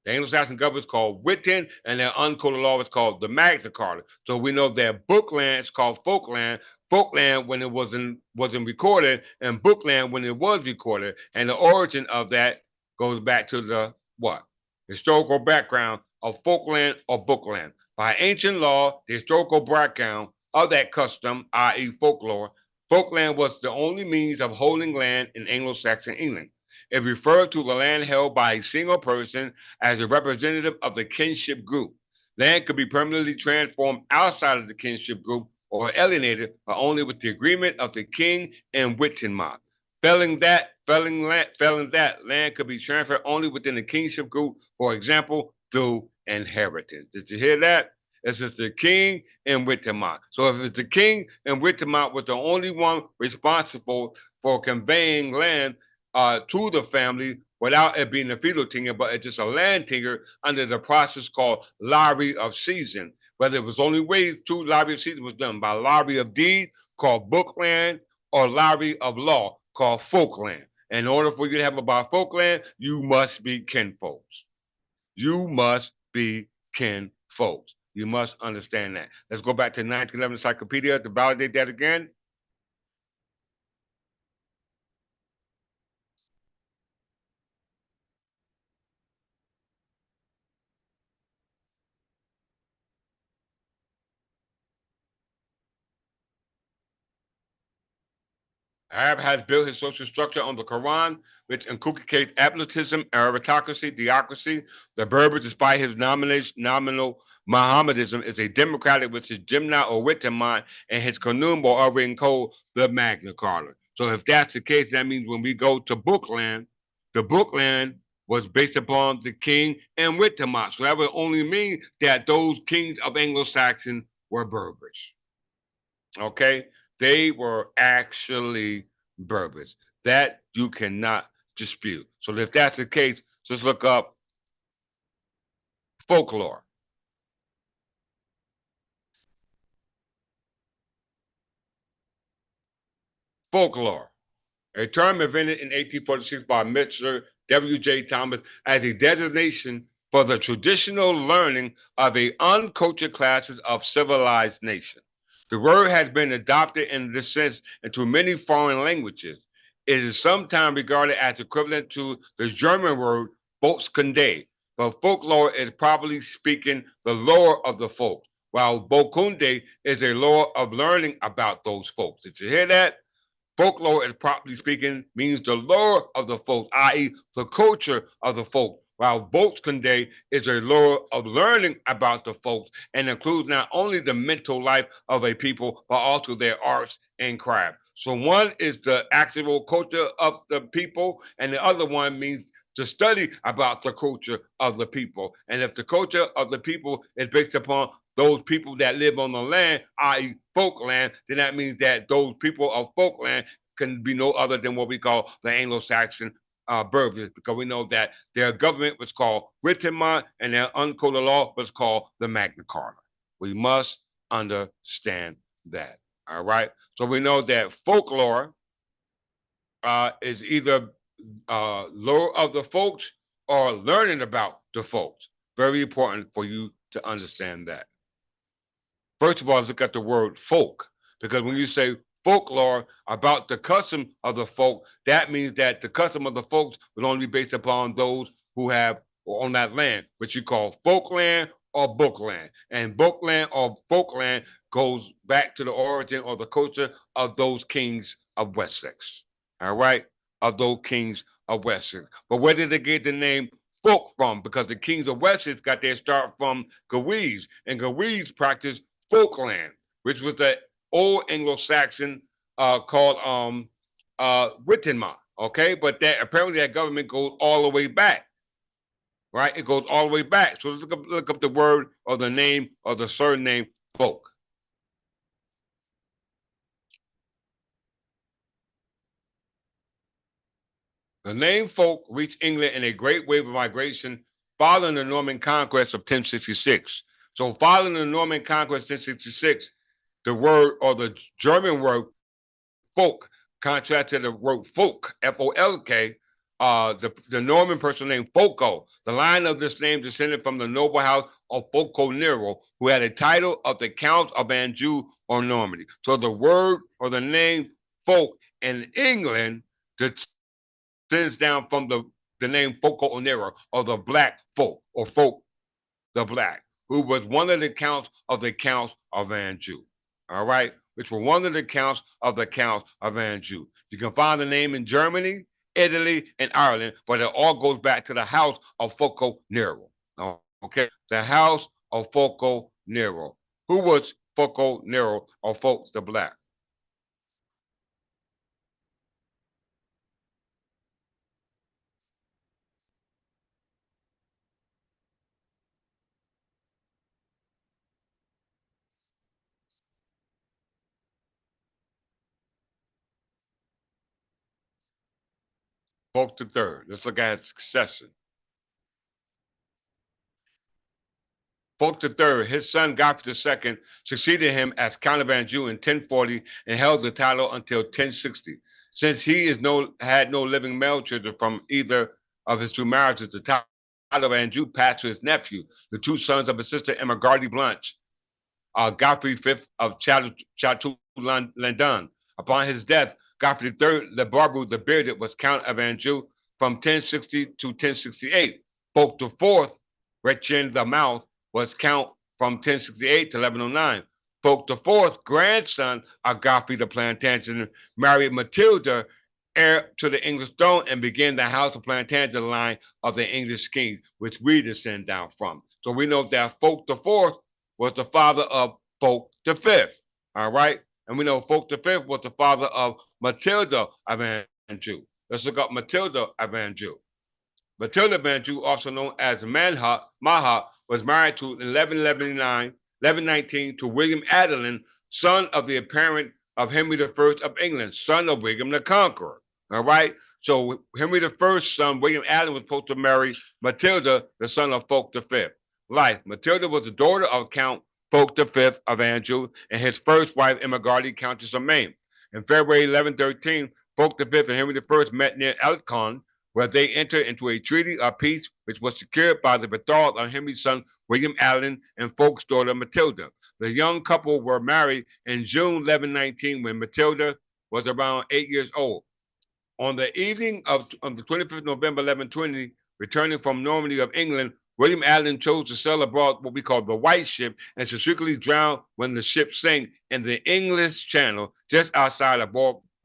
The Anglo-Saxon government is called Witten, and their uncoded law is called the Magna Carta. So we know that bookland is called folkland. Folkland when it wasn't recorded, and bookland when it was recorded. And the origin of that goes back to the what? Historical background of folkland or bookland. By ancient law, the historical background of that custom, i.e., folklore, folkland was the only means of holding land in Anglo-Saxon England. It referred to the land held by a single person as a representative of the kinship group. Land could be permanently transformed outside of the kinship group or alienated, but only with the agreement of the king and Wittenmont. Failing that, land could be transferred only within the kingship group, for example, through inheritance. Did you hear that? This is the king and Wittemont. So if it's the king and Wittemont was the only one responsible for conveying land to the family without it being a feudal tenure, but it's just a land tenure under the process called lottery of season. Whether it was only way two lottery of season was done by lottery of deed called bookland or lottery of law called folkland. In order for you to have a folkland, you must be kinfolks. You must be kinfolks. You must understand that. Let's go back to 1911 encyclopedia to validate that again. Arab has built his social structure on the Quran, which inculcates absolutism, aristocracy, theocracy. The Berber, despite his nominal Mohammedism, is a democratic with his Jimna or Wittemont and his Qanun or already called the Magna Carta. So if that's the case, that means when we go to Bookland, the Bookland was based upon the king and Wittemont. So that would only mean that those kings of Anglo-Saxon were Berbers. Okay? They were actually Berbers. That you cannot dispute. So if that's the case, just look up folklore. Folklore, a term invented in 1846 by Mr. W.J. Thomas as a designation for the traditional learning of a uncultured classes of civilized nation. The word has been adopted in this sense into many foreign languages. It is sometimes regarded as equivalent to the German word Volkskunde, but folklore is properly speaking the lore of the folk, while Bokunde is a lore of learning about those folks. Did you hear that? Folklore, is properly speaking, means the lore of the folk, i.e., the culture of the folk, while Volkskunde is a lore of learning about the folks and includes not only the mental life of a people, but also their arts and crafts. So one is the actual culture of the people, and the other one means to study about the culture of the people. And if the culture of the people is based upon those people that live on the land, i.e., folkland, then that means that those people of folkland can be no other than what we call the Anglo-Saxon Berbers, because we know that their government was called Wittenmont and their uncoded law was called the Magna Carta. We must understand that. All right. So we know that folklore is either lore of the folks or learning about the folks. Very important for you to understand that. First of all, let's look at the word folk, because when you say folklore about the custom of the folk, that means that the custom of the folks will only be based upon those who have on that land, which you call folkland or bookland. And bookland or folkland goes back to the origin or the culture of those kings of Wessex. All right? Of those kings of Wessex. But where did they get the name folk from? Because the kings of Wessex got their start from Gauese, and Gauese practiced folkland, which was the old Anglo-Saxon called Wittenmont. Okay, but that apparently that government goes all the way back, right? It goes all the way back. So let's look up the word or the name or the surname folk. The name folk reached England in a great wave of migration following the Norman conquest of 1066. So following the Norman conquest of 1066, the word or the German word folk, contrast to the word folk, Folk. The Norman person named Folco. The line of this name descended from the noble house of Folco Nero, who had a title of the Count of Anjou or Normandy. So the word or the name folk in England descends down from the name Folco Nero, or the black folk, or folk the Black, who was one of the counts of Anjou. All right, which were one of the counts of Anjou. You can find the name in Germany, Italy, and Ireland, but it all goes back to the house of Folco Nero. Okay, the house of Folco Nero. Who was Folco Nero or Folk the Black? Folk the Third. Let's look at his succession. Fulk III, his son Godfrey II, succeeded him as Count of Anjou in 1040 and held the title until 1060. Since he had no living male children from either of his two marriages, the title of Anjou passed to his nephew, the two sons of his sister Emma Gardy Blanche, Godfrey V of Chateau-Landon. Upon his death, Godfrey III, the Barbu, the Bearded, was Count of Anjou from 1060 to 1068. Fulk IV, Retien the Mouth, was Count from 1068 to 1109. Fulk IV, grandson of Godfrey the Plantagenet, married Matilda, heir to the English throne, and began the House of Plantagenet line of the English kings, which we descend down from. So we know that Fulk IV was the father of Fulk V. All right? And we know Fulk V was the father of Matilda of Anjou. Let's look up Matilda of Anjou. Matilda of Anjou, also known as Maha, was married to 1119 to William Adelin, son of the parent of Henry I of England, son of William the Conqueror. All right? So Henry I's son, William Adelin, was supposed to marry Matilda, the son of Fulk V. Life. Matilda was the daughter of Count Fulk V of Anjou and his first wife, Emma Gardy, Countess of Maine. In February 1113, Fulk V and Henry I met near Elkon, where they entered into a treaty of peace, which was secured by the betrothal of Henry's son, William Allen, and Fulk's daughter, Matilda. The young couple were married in June 1119 when Matilda was around 8 years old. On the evening of the 25th of November 1120, returning from Normandy of England, William Allen chose to sail abroad what we call the White Ship and secretly drowned when the ship sank in the English Channel just outside of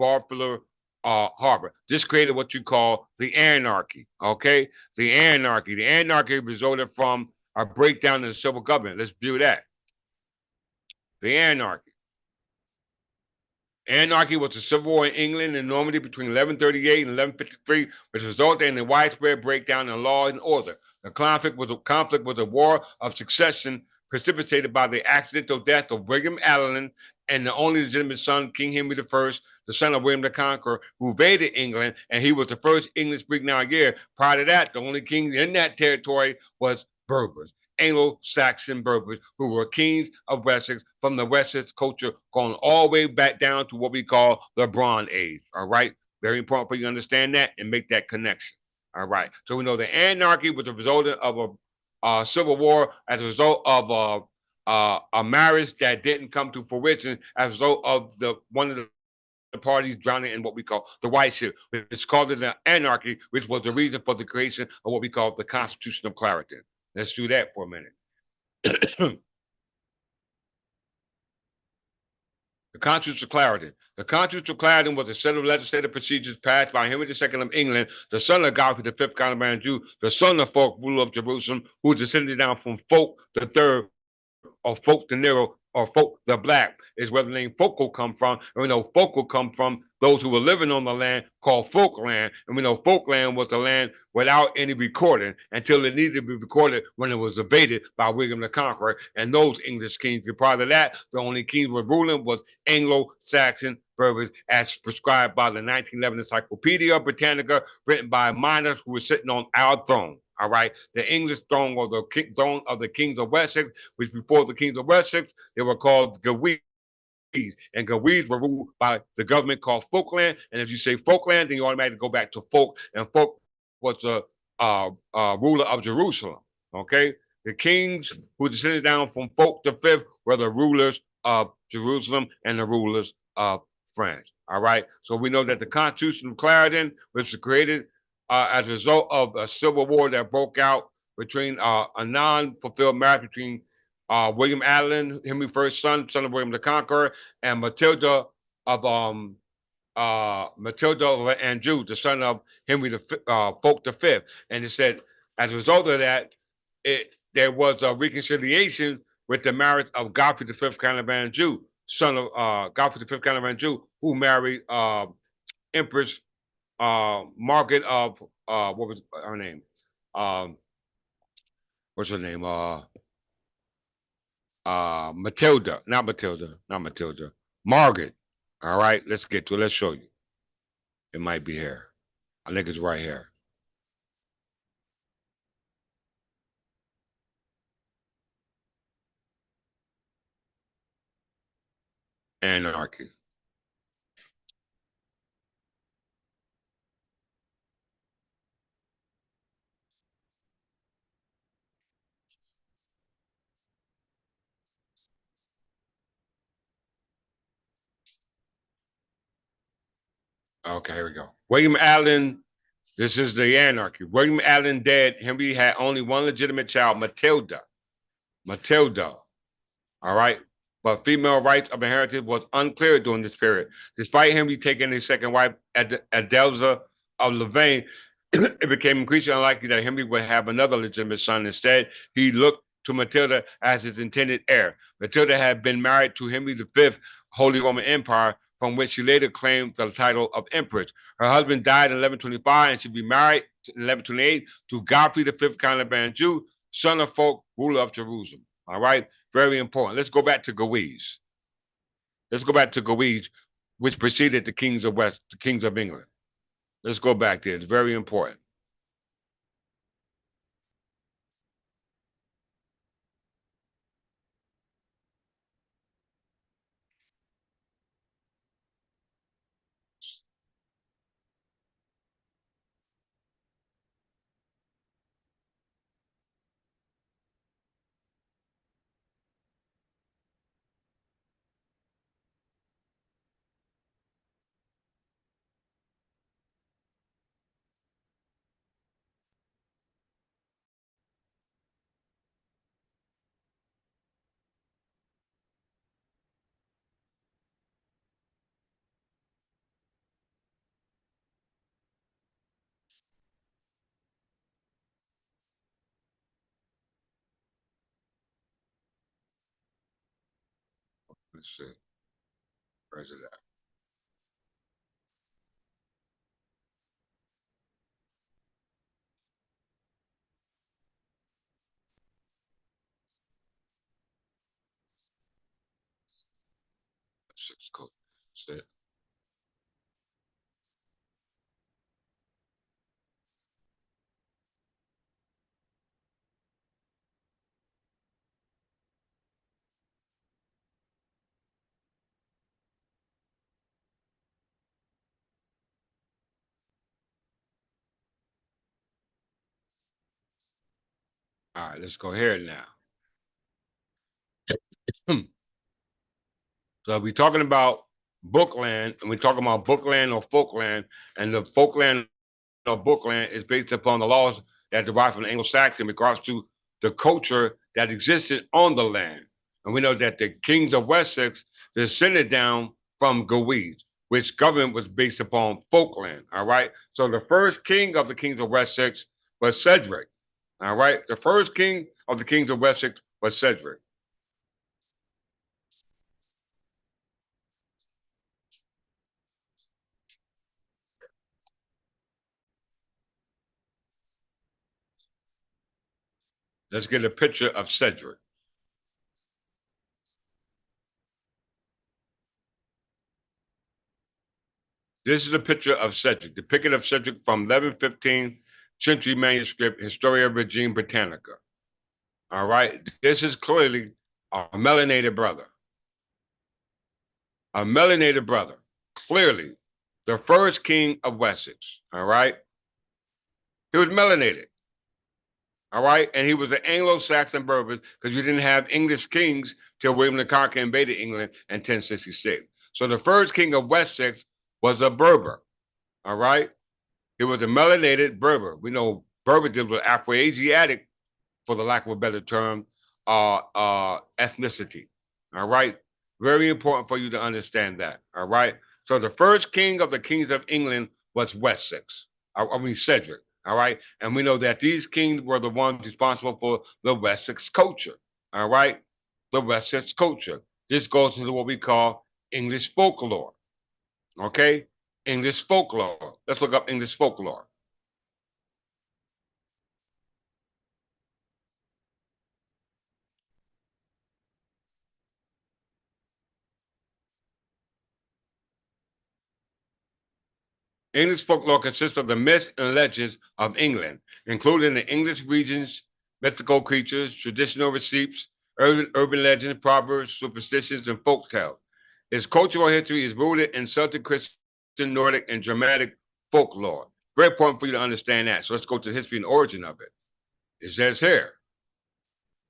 Barfleur Harbor. This created what you call the anarchy. Okay, the anarchy. The anarchy resulted from a breakdown in the civil government. Let's view that. The anarchy. Anarchy was a civil war in England and Normandy between 1138 and 1153, which resulted in a widespread breakdown in law and order. The conflict was a war of succession precipitated by the accidental death of William Allen and the only legitimate son, King Henry I, the son of William the Conqueror, who invaded England, and he was the first English-speaking year. Prior to that, the only king in that territory was Berbers. Anglo-Saxon Berbers, who were kings of Wessex from the Wessex culture, going all the way back down to what we call the Bronze Age. All right, very important for you to understand that and make that connection. All right, so we know the anarchy was a result of a civil war as a result of a marriage that didn't come to fruition as a result of one of the parties drowning in what we call the White Ship. It's called the anarchy, which was the reason for the creation of what we call the Constitution of Clarendon. Let's do that for a minute. The Constitution of Clarendon. The Constitution of Clarendon was a set of legislative procedures passed by Henry II of England, the son of Godfrey V, Count of Anjou, the son of Fulk, ruler of Jerusalem, who descended down from Fulk III, or Folk the Nero, or Folk the Black, is where the name Folko come from. And we know Folko come from those who were living on the land called Folkland. And we know Folkland was the land without any recording until it needed to be recorded when it was invaded by William the Conqueror and those English kings. And prior to that, the only kings were ruling was Anglo-Saxon Berbers, as prescribed by the 1911 Encyclopedia Britannica, written by miners who were sitting on our throne. All right, the English throne, or the throne of the kings of Wessex, which before the kings of Wessex, they were called Gawe. and Gawees were ruled by the government called Folkland. And if you say Folkland, then you automatically go back to Folk, and Folk was the ruler of Jerusalem. Okay, the kings who descended down from Folk the fifth were the rulers of Jerusalem and the rulers of France. All right, so we know that the Constitution of Clarendon was created as a result of a civil war that broke out between a non-fulfilled marriage between William Adeline, Henry I's son of William the Conqueror, and Matilda of Anjou, the son of Henry Folk the Fifth. And it said, as a result of that, there was a reconciliation with the marriage of Godfrey the Fifth, Count of Anjou, son of Godfrey the Fifth, Count of Anjou, who married Empress Margaret of what was her name? Um, what's her name? Matilda, not Matilda, Margaret. All right, let's get to it. Let's show you. It might be here. I think it's right here. Anarchy. Okay, here we go. William Allen. This is the anarchy. William Allen dead. Henry had only one legitimate child, Matilda. Matilda. All right. But female rights of inheritance was unclear during this period. Despite Henry taking his second wife, Adelza of Louvain, it became increasingly unlikely that Henry would have another legitimate son. Instead, he looked to Matilda as his intended heir. Matilda had been married to Henry V, Holy Roman Empire, from which she later claimed the title of empress. Her husband died in 1125, and she remarried in 1128 to Godfrey V, Count of Anjou, son of Folk, ruler of Jerusalem. All right, very important. Let's go back to Gawees. Let's go back to Gawees, which preceded the kings of England. Let's go back there. It's very important. Let's see. Where's it at? Six code. That's it. All right, let's go here now. So we're talking about Bookland, and we're talking about Bookland or Folkland, and the Folkland or Bookland is based upon the laws that derive from the Anglo-Saxon in regards to the culture that existed on the land. And we know that the kings of Wessex descended down from Gawees, which government was based upon Folkland. All right. So the first king of the kings of Wessex was Cedric. All right. The first king of the kings of Wessex was Cedric. Let's get a picture of Cedric. This is a picture of Cedric, the picture of Cedric from 1115 century manuscript, Historia Regime Britannica. All right. This is clearly a melanated brother. a melanated brother, clearly the first king of Wessex. All right, he was melanated. All right, and he was an Anglo-Saxon Berber because you didn't have English kings till William the Conqueror invaded England in 1066. So the first king of Wessex was a Berber. All right, he was a melanated Berber. We know Berber deals with Afro-Asiatic, for the lack of a better term, ethnicity. All right, very important for you to understand that. All right, so the first king of the kings of England was Wessex. I mean Cedric. All right, and we know that these kings were the ones responsible for the Wessex culture. All right, the Wessex culture. This goes into what we call English folklore. Okay, English folklore. Let's look up English folklore. English folklore consists of the myths and legends of England, including the English region's mythical creatures, traditional receipts, urban legends, proverbs, superstitions, and folk tales. Its cultural history is rooted in Celtic, Christian, Nordic, and Germanic folklore. Very important for you to understand that. So let's go to the history and origin of it. It says here,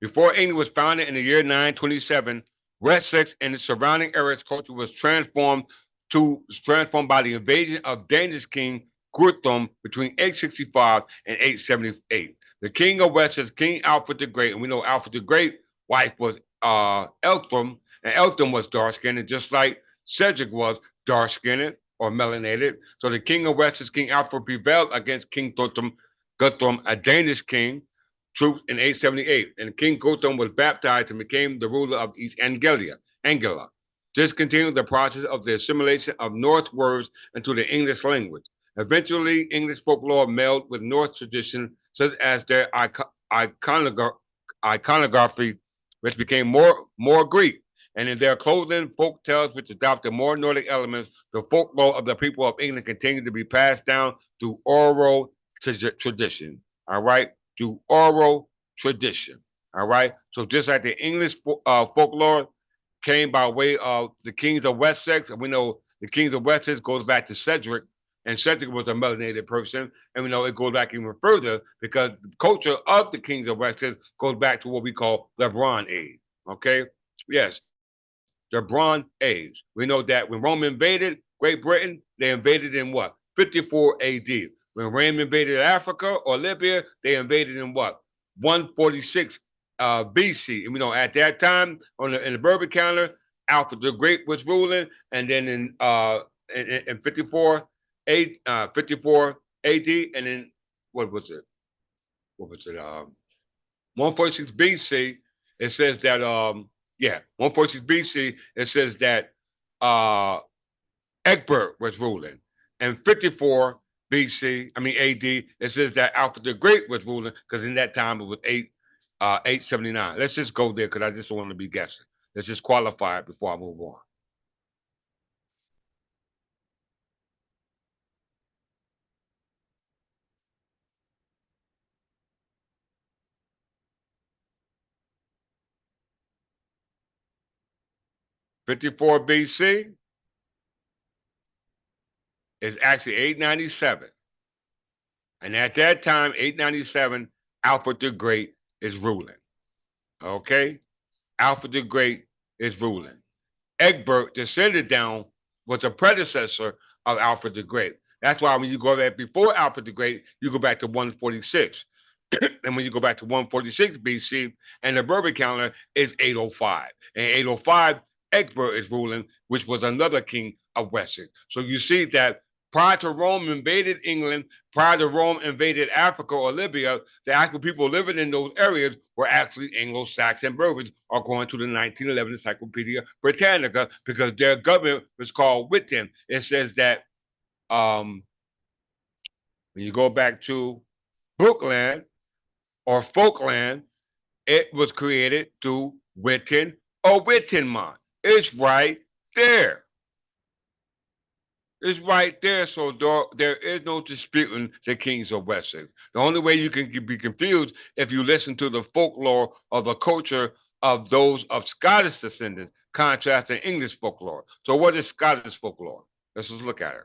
before England was founded in the year 927, Wessex and its surrounding areas culture was transformed by the invasion of Danish king Guthrum between 865 and 878. The king of Wessex, King Alfred the Great, and we know Alfred the Great wife was Eltham, and Eltham was dark skinned, just like Cedric was dark skinned or melanated. So the king of Wessex, King Alfred, prevailed against King Guthrum, a Danish king, troops in 878, and King Guthrum was baptized and became the ruler of East Anglia. This continued the process of the assimilation of Norse words into the English language. Eventually, English folklore melded with Norse tradition, such as their iconography, which became more Greek, and in their clothing, folk tales which adopted more Nordic elements. The folklore of the people of England continued to be passed down through oral tradition. All right, through oral tradition. All right. So just like the English folklore came by way of the kings of Wessex, and we know the kings of Wessex goes back to Cedric, and Cedric was a melanated person, and we know it goes back even further because the culture of the kings of Wessex goes back to what we call the Bronze Age. Okay. Yes, the Bronze Age. We know that when Rome invaded Great Britain, they invaded in what? 54 AD. When Rome invaded Africa or Libya, they invaded in what? 146 BC. And we know at that time, in the Berber calendar, Alfred the Great was ruling, and then in 54 AD, and then what was it? What was it? 146 BC, it says that 146 BC, it says that uh Egbert was ruling. And 54 BC, I mean AD, it says that Alfred the Great was ruling because in that time it was 879. Let's just go there because I just don't want to be guessing. Let's just qualify it before I move on. 54 BC is actually 897. And at that time, 897, Alfred the Great is ruling. Okay? Alfred the Great is ruling. Egbert descended down was a predecessor of Alfred the Great. That's why when you go back before Alfred the Great, you go back to 146. And when you go back to 146 BC, and the Berber calendar is 805. And 805, Egbert is ruling, which was another king of Wessex. So you see that prior to Rome invaded England, prior to Rome invaded Africa or Libya, the actual people living in those areas were actually Anglo-Saxon Berbers, according to the 1911 Encyclopedia Britannica, because their government was called Witten. It says that when you go back to Brookland or Folkland, it was created through Witten or Wittenmont. It's right there. It's right there. So there is no disputing the kings of Wessex. The only way you can be confused if you listen to the folklore of the culture of those of Scottish descendants, contrasting English folklore. So, what is Scottish folklore? Let's just look at it.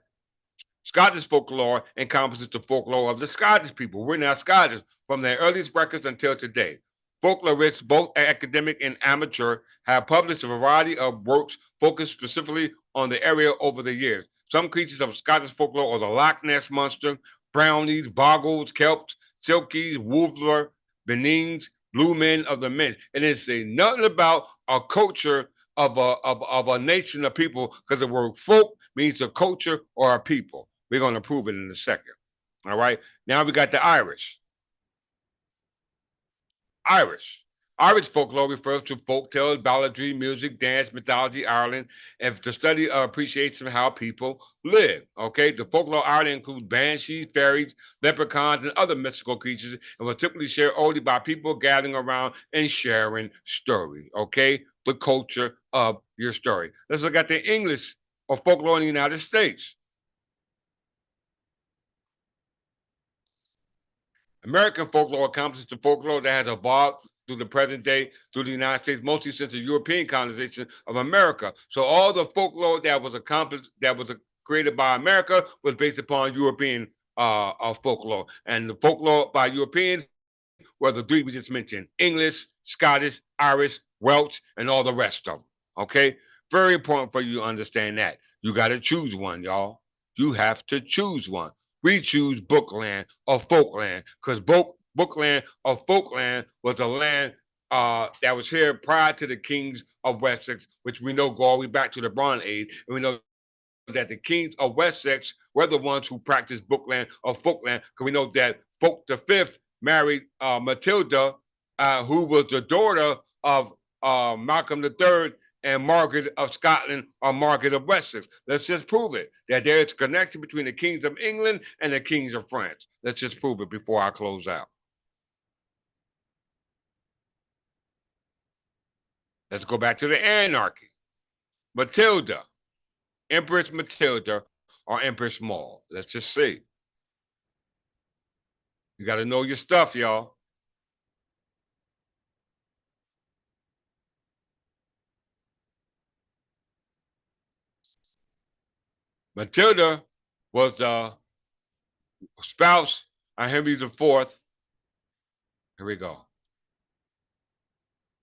Scottish folklore encompasses the folklore of the Scottish people. We're now Scottish from their earliest records until today. Folklorists, both academic and amateur, have published a variety of works focused specifically on the area over the years. Some creatures of Scottish folklore are the Loch Ness Monster, brownies, bogles, kelps, silkies, woolver, benings, blue men of the mint. And it's nothing about a culture of a nation of people, because the word folk means a culture or a people. We're going to prove it in a second. All right. Now we got the Irish. Irish. Irish folklore refers to folk tales, balladry, music, dance, mythology, Ireland, and the study of appreciation of how people live. Okay, the folklore of Ireland includes banshees, fairies, leprechauns, and other mystical creatures, and was typically shared only by people gathering around and sharing stories. Okay, the culture of your story. Let's look at the English or folklore in the United States. American folklore encompasses the folklore that has evolved through the present day through the United States, mostly since the European colonization of America. So all the folklore that was accomplished, that was created by America, was based upon European folklore, and the folklore by Europeans were the three we just mentioned: English, Scottish, Irish, Welsh, and all the rest of them. Okay, very important for you to understand that. You got to choose one, y'all. You have to choose one. We choose Bookland or Folkland, because Bookland or Folkland was a land that was here prior to the kings of Wessex, which we know go all the way back to the Bronze Age. And we know that the kings of Wessex were the ones who practiced Bookland or Folkland, because we know that Folk V married Matilda, who was the daughter of Malcolm III and Margaret of Scotland or Margaret of Wessex. Let's just prove it, that there is a connection between the kings of England and the kings of France. Let's just prove it before I close out. Let's go back to the anarchy. Matilda, Empress Matilda or Empress Maud. Let's just see. You got to know your stuff, y'all. Matilda was the spouse of Henry IV. Here we go.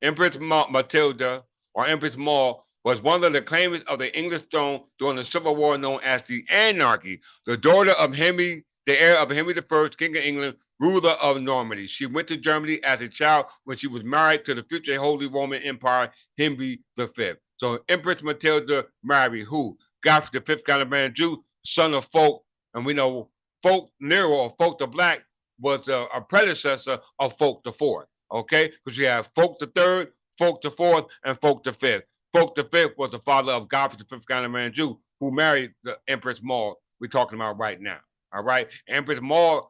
Empress Matilda or Empress Maud was one of the claimants of the English throne during the Civil War known as the Anarchy. The daughter of Henry, the heir of Henry I, King of England, ruler of Normandy. She went to Germany as a child when she was married to the future Holy Roman Empire, Henry V. So Empress Matilda married who? Godfrey the Fifth Kind of Man Jew, son of Folk, and we know Folk Nero or Folk the Black was a predecessor of Folk the Fourth. Okay, because you have Folk the Third, Folk the Fourth, and Folk the Fifth. Folk the Fifth was the father of Godfrey the Fifth Kind of Man Jew, who married the Empress Maud we're talking about right now. All right, Empress Maud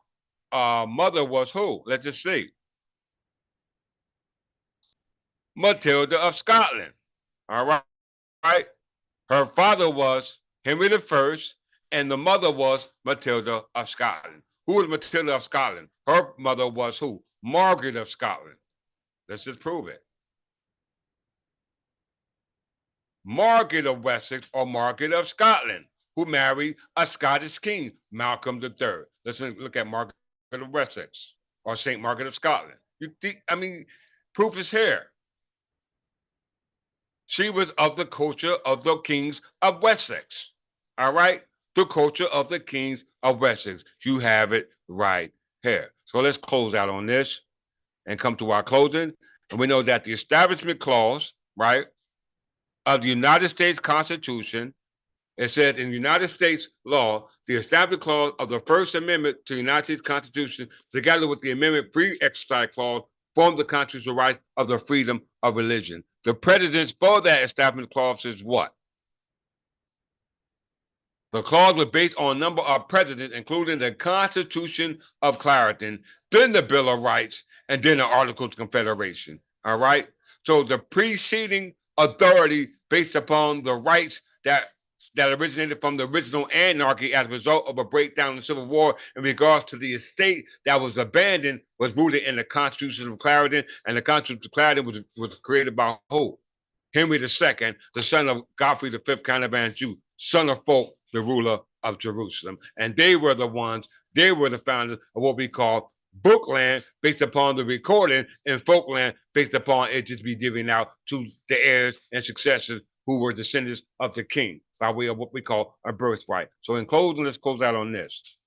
mother was who? Let's just see. Matilda of Scotland. All right. Her father was Henry I, and the mother was Matilda of Scotland. Who was Matilda of Scotland? Her mother was who? Margaret of Scotland. Let's just prove it. Margaret of Wessex or Margaret of Scotland, who married a Scottish king, Malcolm III. Let's look at Margaret of Wessex or St. Margaret of Scotland. You think, I mean, proof is here. She was of the culture of the kings of Wessex. All right? The culture of the kings of Wessex. You have it right here. So let's close out on this and come to our closing. And we know that the Establishment Clause, right, of the United States Constitution, it says in United States law, the Establishment Clause of the First Amendment to the United States Constitution, together with the Amendment Free Exercise Clause, form the constitutional rights of the freedom of religion. The precedence for that Establishment Clause is what? The clause was based on a number of precedents, including the Constitution of Clarendon, then the Bill of Rights, and then the Articles of Confederation. All right? So the preceding authority based upon the rights that that originated from the original anarchy as a result of a breakdown in the Civil War in regards to the estate that was abandoned was rooted in the Constitution of Clarendon, and the Constitution of Clarendon was created by who? Henry II, the son of Godfrey the Fifth, Count of Anjou, son of Fulk, the ruler of Jerusalem. And they were the founders of what we call Bookland, based upon the recording, and Folkland, based upon it just be given out to the heirs and successors who were descendants of the king by way of what we call a birthright. So in closing, let's close out on this.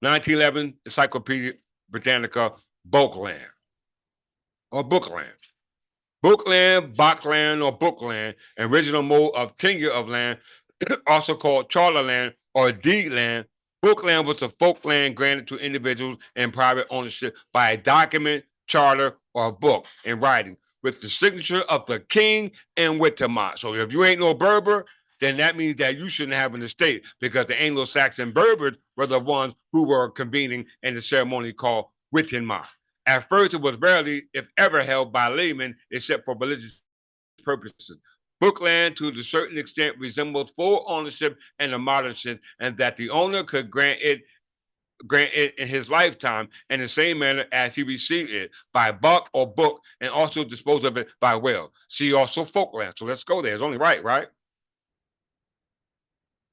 1911, Encyclopedia Britannica, Bulkland, or Bookland. Bookland, Bachland, or Bookland, original mode of tenure of land, also called charter land or deed land. Bookland was a folk land granted to individuals in private ownership by a document, charter, or book in writing with the signature of the king and Wittemont. So if you ain't no Berber, then that means that you shouldn't have an estate, because the Anglo-Saxon Berbers were the ones who were convening in the ceremony called Wittenmont. At first, it was rarely, if ever, held by laymen except for religious purposes. Bookland, to a certain extent, resembles full ownership in the modern sense, and that the owner could grant it in his lifetime in the same manner as he received it by buck or book, and also dispose of it by will. See also folkland. So let's go there. It's only right, right?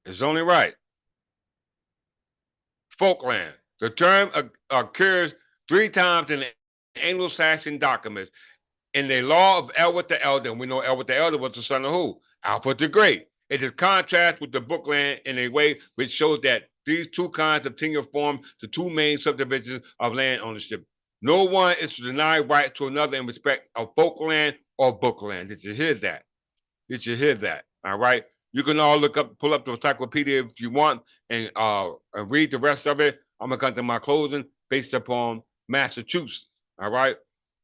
It's only right. Folkland. The term occurs 3 times in the Anglo-Saxon documents. In the law of Edward the Elder, and we know Edward the Elder was the son of who? Alfred the Great. It is contrast with the bookland in a way which shows that these two kinds of tenure form the two main subdivisions of land ownership. No one is to deny rights to another in respect of folkland or bookland. Did you hear that? Did you hear that? All right. You can all pull up the encyclopedia if you want, and read the rest of it. I'm gonna come to my closing based upon Massachusetts. All right.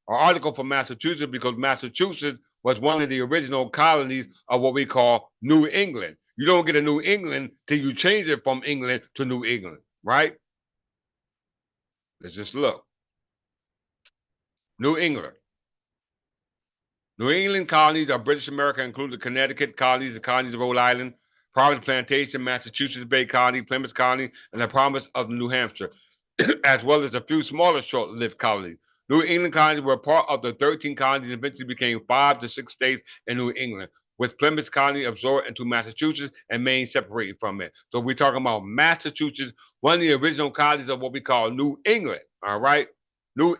An article from Massachusetts, because Massachusetts was one of the original colonies of what we call New England. You don't get a New England till you change it from England to New England, right? Let's just look. New England. New England colonies of British America include the Connecticut colonies, the colonies of Rhode Island, Providence Plantation, Massachusetts Bay Colony, Plymouth Colony, and the province of New Hampshire, as well as a few smaller short-lived colonies. New England colonies were part of the 13 colonies and eventually became 5 to 6 states in New England, with Plymouth Colony absorbed into Massachusetts and Maine separated from it. So we're talking about Massachusetts, one of the original colonies of what we call New England, all right? New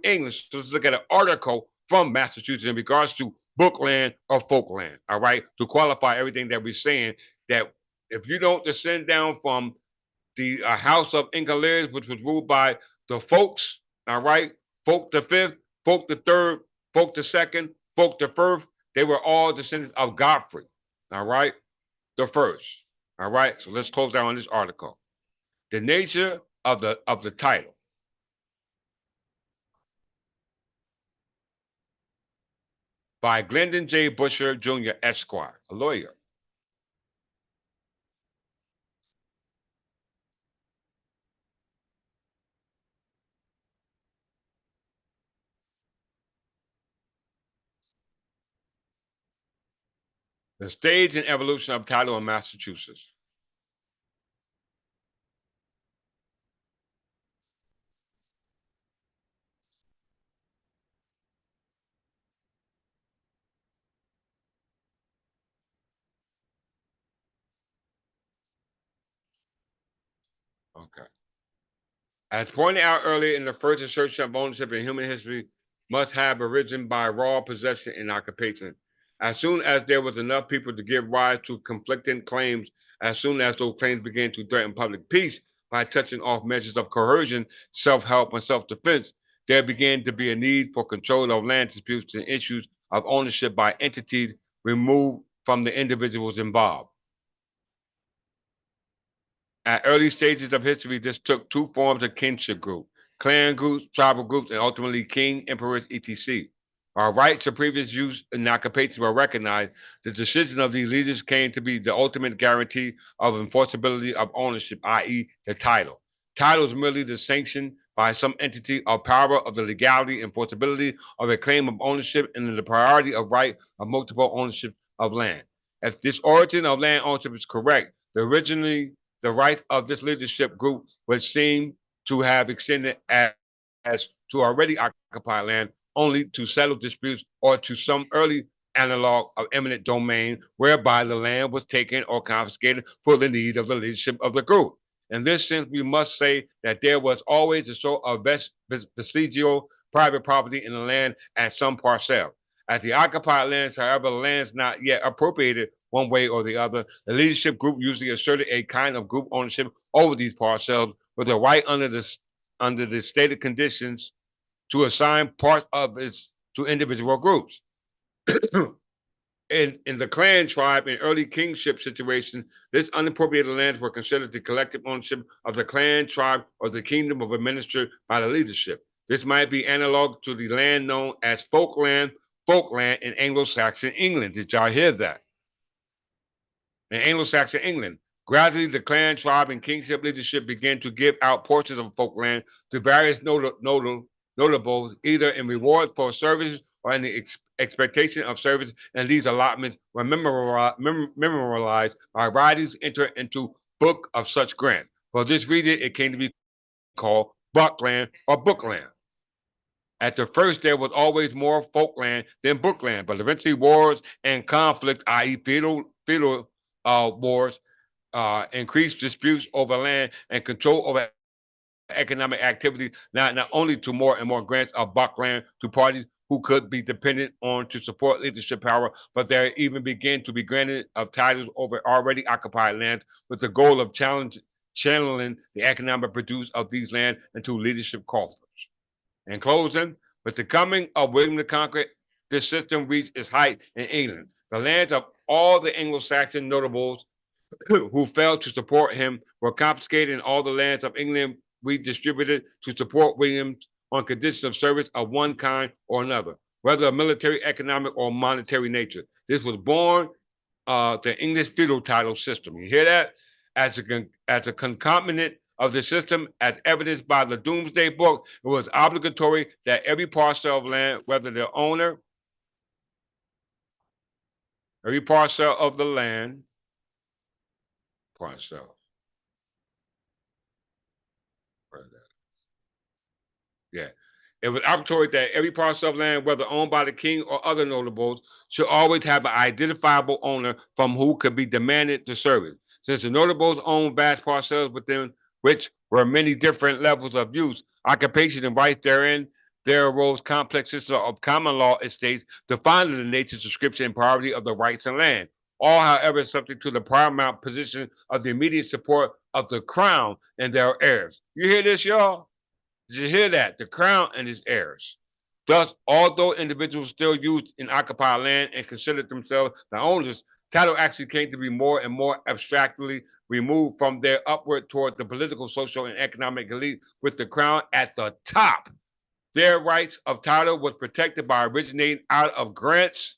England. So let's look at an article from Massachusetts in regards to Bookland or Folkland, all right? To qualify everything that we're saying, that if you don't descend down from the House of Incaliers, which was ruled by the Folks, all right? Folk the Fifth, Folk the Third, Folk the Second, Folk the First, they were all descendants of Godfrey, all right? The First, all right? So let's close down on this article. The nature of the title. By Glendon J. Busher, Jr., Esquire, a lawyer. The stage and evolution of title in Massachusetts. Okay. As pointed out earlier, in the first assertion of ownership in human history must have arisen by raw possession and occupation. As soon as there was enough people to give rise to conflicting claims, as soon as those claims began to threaten public peace by touching off measures of coercion, self-help, and self-defense, there began to be a need for control of land disputes and issues of ownership by entities removed from the individuals involved. At early stages of history, this took two forms of kinship group: clan groups, tribal groups, and ultimately king, emperors, etc. Our rights of previous use and occupation were recognized. The decision of these leaders came to be the ultimate guarantee of enforceability of ownership, i.e., the title. Title is merely the sanction by some entity or power of the legality and portability of a claim of ownership and the priority of right of multiple ownership of land. If this origin of land ownership is correct, the rights of this leadership group would seem to have extended as to already occupied land only to settle disputes or to some early analog of eminent domain whereby the land was taken or confiscated for the need of the leadership of the group. In this sense, we must say that there was always a sort of vestigial private property in the land at some parcel. At the occupied lands, however, the lands not yet appropriated one way or the other, the leadership group usually asserted a kind of group ownership over these parcels with a right under the stated conditions to assign parts of its to individual groups. In the clan tribe and early kingship situation, this unappropriated lands were considered the collective ownership of the clan tribe or the kingdom of administered by the leadership. This might be analog to the land known as folkland in Anglo-Saxon England. Did y'all hear that? In Anglo-Saxon England, gradually the clan, tribe, and kingship leadership began to give out portions of folkland to various notables, either in reward for services or in the expectation of service, and these allotments were memorialized by writings entered into book of such grant. For this reason, it came to be called Buckland or Bookland. At the first, there was always more folkland than bookland, but eventually wars and conflict, i.e., feudal wars, increased disputes over land and control over economic activity, not only to more and more grants of buckland to parties who could be dependent on to support leadership power, but there even began to be granted of titles over already occupied lands with the goal of channeling the economic produce of these lands into leadership coffers. In closing, with the coming of William the Conqueror, this system reached its height in England. The lands of all the Anglo-Saxon notables who failed to support him were confiscated, and all the lands of England redistributed to support William on conditions of service of one kind or another, whether of military, economic, or monetary nature. This was born the English feudal title system. You hear that? As a concomitant of the system, as evidenced by the Doomsday Book, it was obligatory that every parcel of land, whether the owner, every parcel of the land, parcel, yeah. It was obligatory that every parcel of land, whether owned by the king or other notables, should always have an identifiable owner from who could be demanded to serve it. Since the notables owned vast parcels within which were many different levels of use, occupation, and rights therein, there arose complex systems of common law estates defining the nature, description, and priority of the rights and land. All, however, subject to the paramount position of the immediate support of the crown and their heirs. You hear this, y'all? Did you hear that? The crown and his heirs. Thus, although individuals still used in occupied land and considered themselves the owners, title actually came to be more and more abstractly removed from there upward toward the political, social, and economic elite, with the crown at the top. Their rights of title was protected by originating out of grants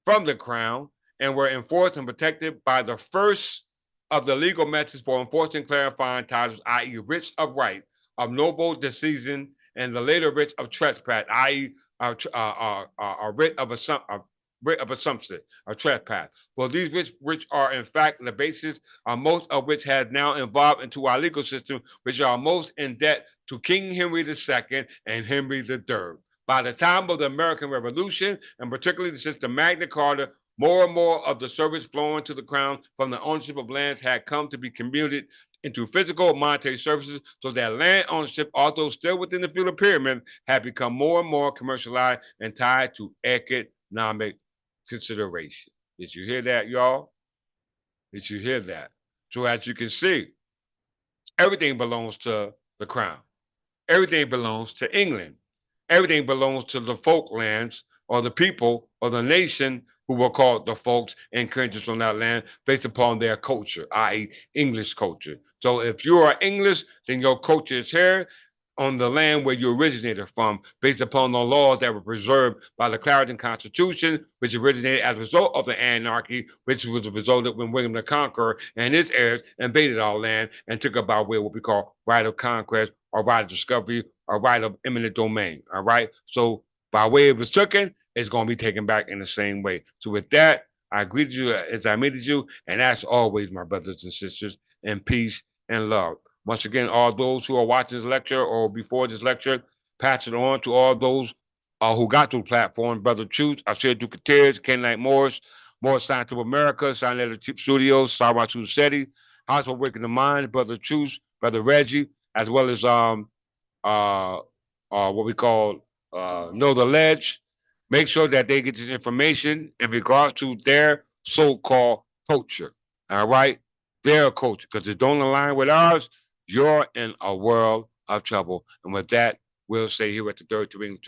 from the crown and were enforced and protected by the first of the legal methods for enforcing clarifying titles, i.e., writs of right, of noble decision, and the later writ of trespass, i.e., a writ of assumption, a trespass. For these writs, which are in fact the basis of most of which has now evolved into our legal system, which are most in debt to King Henry II and Henry III. By the time of the American Revolution, and particularly since the Magna Carta, more and more of the service flowing to the crown from the ownership of lands had come to be commuted into physical monetary services, so that land ownership, although still within the feudal pyramid, had become more and more commercialized and tied to economic consideration. Did you hear that, y'all? Did you hear that? So as you can see, everything belongs to the crown. Everything belongs to England. Everything belongs to the folklands or the people or the nation who were called the folks and countries on that land based upon their culture, i.e., English culture. So if you are English, then your culture is here on the land where you originated from, based upon the laws that were preserved by the Clarendon Constitution, which originated as a result of the anarchy, which was resulted when William the Conqueror and his heirs invaded our land and took about what we call right of conquest or right of discovery a right of eminent domain. All right. So by way of restriction, it's going to be taken back in the same way. So with that, I greet you as I meet you, and as always, my brothers and sisters, in peace and love. Once again, all those who are watching this lecture or before this lecture, pass it on to all those who got to the platform. Brother Truth, I said Duke Tears, Ken Knight Morris, Morris Science of America, Sign Letter Studios, Sarwatu Seti, House of Waking the Mind, Brother Truth, Brother Reggie, as well as uh, what we call Know the Ledge. Make sure that they get this information in regards to their so-called culture. All right, their culture, because it don't align with ours. You're in a world of trouble. And with that, we'll say here at the Third Ring